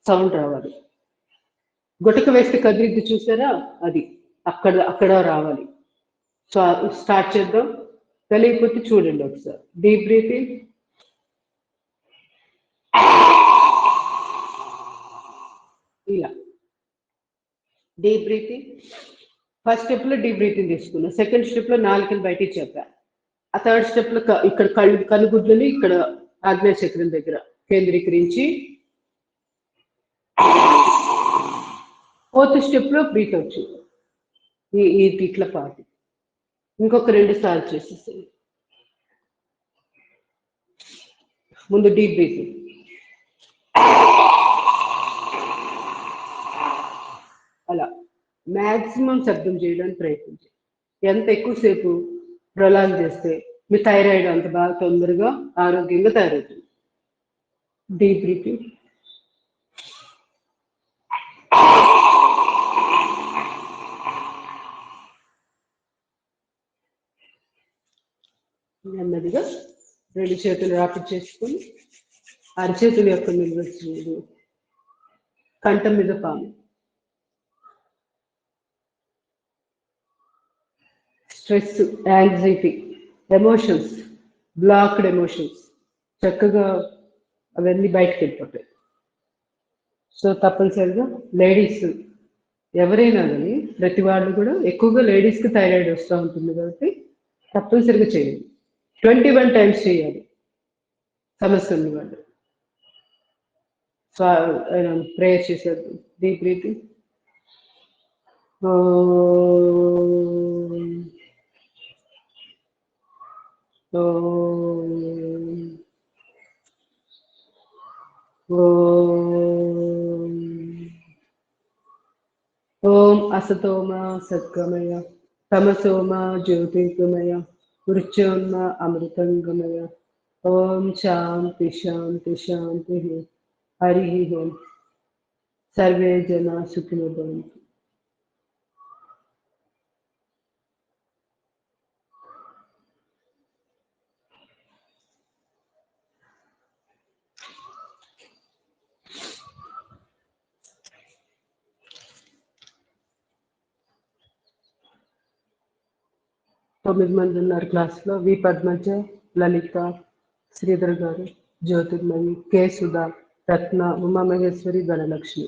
సౌండ్ రావాలి. గుటక వేస్తే కదిలిద్ది చూసారా, అది అక్కడ రావాలి. స్టార్ట్ చేద్దాం. తెలియకపోతే చూడండి ఒకసారి. Deep breathing. ఇలా డీప్ బ్రీతింగ్. ఫస్ట్ స్టెప్లో డీప్ బ్రీతింగ్ తీసుకున్నా. సెకండ్ స్టెప్లో నాలుకని బయటికి చెప్పా. ఆ థర్డ్ స్టెప్లో ఇక్కడ కనుగుడ్లని ఇక్కడ ఆగ్నేయచక్రం దగ్గర కేంద్రీకరించి, ఫోర్త్ స్టెప్లో బ్రీత్ అవుట్ ఈ ఇట్ల పాటి ఇంకొక 2 సార్లు చేసేసాయి. ముందు డీప్ బ్రీతింగ్. అలా మ్యాక్సిమం శబ్దం చేయడానికి ప్రయత్నించండి. ఎంత ఎక్కువసేపు ప్రొలాంగ్ చేస్తే మీ థైరాయిడ్ అంత బాగా తొందరగా ఆరోగ్యంగా తయారవుతుంది. Deep breathing. నెమ్మదిగా 2 చేతులు రాపిడ్ చేసుకొని అరచేతుల యొక్క నిల్వలు కంఠం మీద పాము. Stress, anxiety, emotions, blocked emotions చక్కగా అవన్నీ బయటకు వెళ్ళిపోతాయి. సో తప్పనిసరిగా లేడీస్ ఎవరైనా కానీ, ప్రతి వాళ్ళు కూడా, ఎక్కువగా లేడీస్కి థైరాయిడ్ వస్తూ ఉంటుంది కాబట్టి తప్పనిసరిగా చేయండి. 21 టైమ్స్ చేయాలి సమస్య ఉంది వాళ్ళు. ప్రేయర్ చేసేది. Deep breathing. ఓం అసతోమ సద్గమయ, తమసోమ జ్యోతిర్గమయ, మృత్యోన్మ అమృతంగమయ. ఓం శాంతి శాంతి శాంతి. హరి ఓం. సర్వే జన సుఖినో భవంతు. తొమ్మిది మంది ఉన్నారు క్లాస్లో. వి పద్మజ, లలిత, శ్రీధర్ గారు, జ్యోతిర్మయి, కె సుధా, రత్న, ఉమామహేశ్వరి, ధనలక్ష్మి.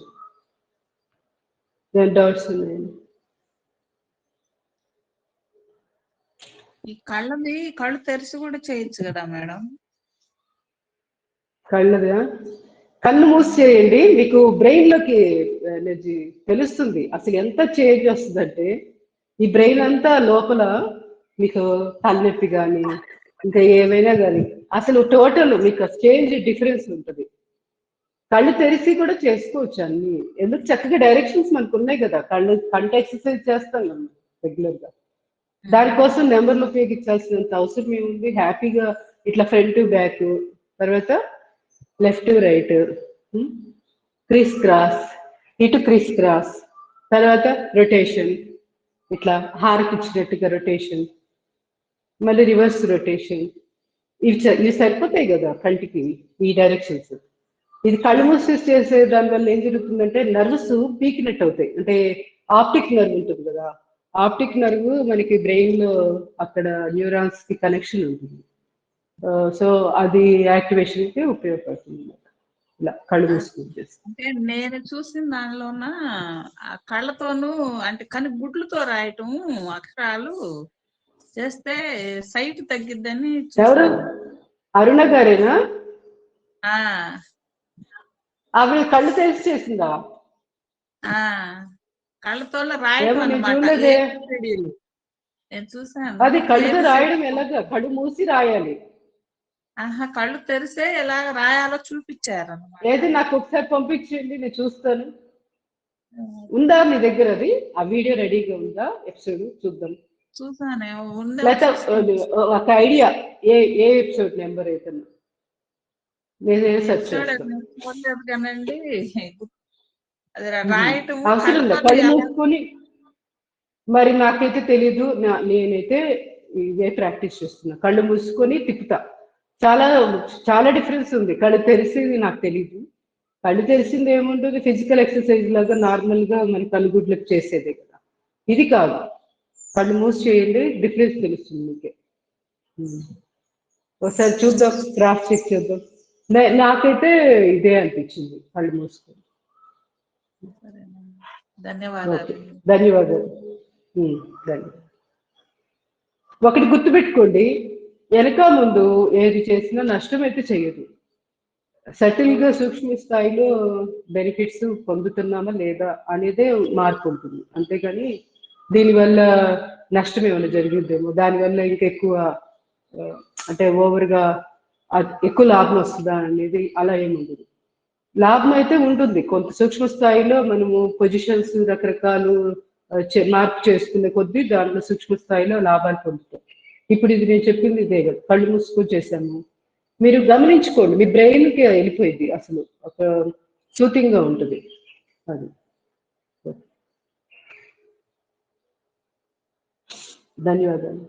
ఏం డౌట్స్ ఉన్నాయండి? ఈ కళ్ళు తెరిచి కూడా చేయొచ్చు కదా మేడం? కళ్ళదా? కళ్ళు మూసి చేయండి, మీకు బ్రెయిన్ లోకి ఎనర్జీ తెలుస్తుంది. అసలు ఎంత చేంజ్ వస్తుందంటే ఈ బ్రెయిన్ అంతా లోపల మీకు తలనొప్పి కానీ ఇంకా ఏమైనా కానీ అసలు టోటల్ మీకు చేంజ్ డిఫరెన్స్ ఉంటుంది. కళ్ళు తెరిచి కూడా చేసుకోవచ్చు అన్ని. ఎందుకు చక్కగా డైరెక్షన్స్ మనకు ఉన్నాయి కదా. కంటి ఎక్సర్సైజ్ చేస్తాం మనం రెగ్యులర్ గా. దానికోసం నెంబర్లు ఉపయోగించాల్సినంత అవసరం ఏముంది? హ్యాపీగా ఇట్లా ఫ్రంట్ బ్యాక్, తర్వాత లెఫ్ట్ రైట్, క్రిస్ క్రాస్, ఇటు క్రిస్ క్రాస్, తర్వాత రొటేషన్, ఇట్లా హార్కి ఇచ్చినట్టుగా రొటేషన్, మళ్ళీ రివర్స్ రొటేషన్. ఇవి సరిపోతాయి కదా కంటికి ఈ డైరెక్షన్స్. ఇది కళ్ళు మూసేసి చేసే దానివల్ల ఏం జరుగుతుందంటే నర్వ్స్ పీకినట్టు అవుతాయి. అంటే ఆప్టిక్ నర్వ్ ఉంటుంది కదా, ఆప్టిక్ నర్వ్ మనకి బ్రెయిన్ లో అక్కడ న్యూరాన్స్ కి కనెక్షన్ ఉంటుంది. సో అది యాక్టివేషన్ కి ఉపయోగపడుతుంది అన్నమాట. ఇలా కళ్ళు మూసుకుని చేస్తాం. అంటే నేను చూసిన దానిలోన ఆ కళ్ళతోనూ అంటే కానీ గుడ్లతో రాయటం అక్షరాలు చేస్తే సైట్ తగ్గిద్దని ఎవరు? చూసాను. అరుణ గారేనా? ఆ ఆవిడ కళ్ళు తెరిచి చేసిందా? ఆ కళ్ళతో రాయటం ఏమో నేను అన్నమాట. చూడలేదే. నేను చూసాను. అది కళ్ళుతో రాయడం ఎలాగా? కళ్ళు మూసి రాయాలి. ఆహా, కళ్ళు తెరిసే ఎలా రాయాలో చూపించారు అన్నమాట. ఏది నాకు ఒకసారి పంపించండి, నేను చూస్తాను. ఉందా మీ దగ్గర అది? ఆ వీడియో రెడీగా ఉందా? ఎపిసోడ్ చూద్దాం. చూసాను లేకపోతే ఒక ఐడియా ఏ ఎపిసోడ్ నెంబర్ అయితే నేనే సెర్చ్ చేస్తాను. కానండి. అది రాయటం అవసరం లేదు, కళ్ళతో కళ్ళు ఎలా- మూసుకొని. మరి నాకైతే తెలీదు. నేనైతే ఇవే ప్రాక్టీస్ చేస్తున్నా. కళ్ళు మూసుకొని తిప్పుతా. చాలా చాలా డిఫరెన్స్ ఉంది. కళ్ళు తెరిసింది నాకు తెలీదు. కళ్ళు తెరిసింది ఏముంటుంది? ఫిజికల్ ఎక్సర్సైజ్ లాగా నార్మల్ గా మన కళ్ళుగుడ్లకు చేసేదే కదా. ఇది కాదు, కళ్ళు మూసి చేయండి, డిఫరెన్స్ తెలుస్తుంది మీకే. ఒకసారి చూద్దాం, క్రాస్ చెక్ చేద్దాం. నాకైతే ఇదే అనిపించింది, కళ్ళు మూసుకొని. ధన్యవాదాలు. ధన్యవాదాలు. ధన్యవాదాలు. ఒకటి గుర్తుపెట్టుకోండి, వెనక ముందు ఏది చేసినా నష్టం అయితే చేయదు. సటిల్ గా సూక్ష్మ స్థాయిలో బెనిఫిట్స్ పొందుతున్నామా లేదా అనేదే మార్పు ఉంటుంది. అంతేగాని దీనివల్ల నష్టం ఏమైనా జరిగిద్దేమో, దానివల్ల ఇంకెక్కువ అంటే ఓవర్గా ఎక్కువ లాభం వస్తుందా అనేది అలా ఏముండదు. లాభం అయితే ఉంటుంది. కొంత సూక్ష్మ స్థాయిలో మనము పొజిషన్స్ రకరకాలు మార్పు చేసుకునే కొద్దీ దాంట్లో సూక్ష్మ స్థాయిలో లాభాలు పొందుతాం. ఇప్పుడు ఇది నేను చెప్పింది ఇదే కదా, కళ్ళు మూసుకొని చేశాము. మీరు గమనించుకోండి, మీ బ్రెయిన్కి వెళ్ళిపోయింది, అసలు ఒక సూతింగ్ గా ఉంటుంది అది. ధన్యవాదాలు.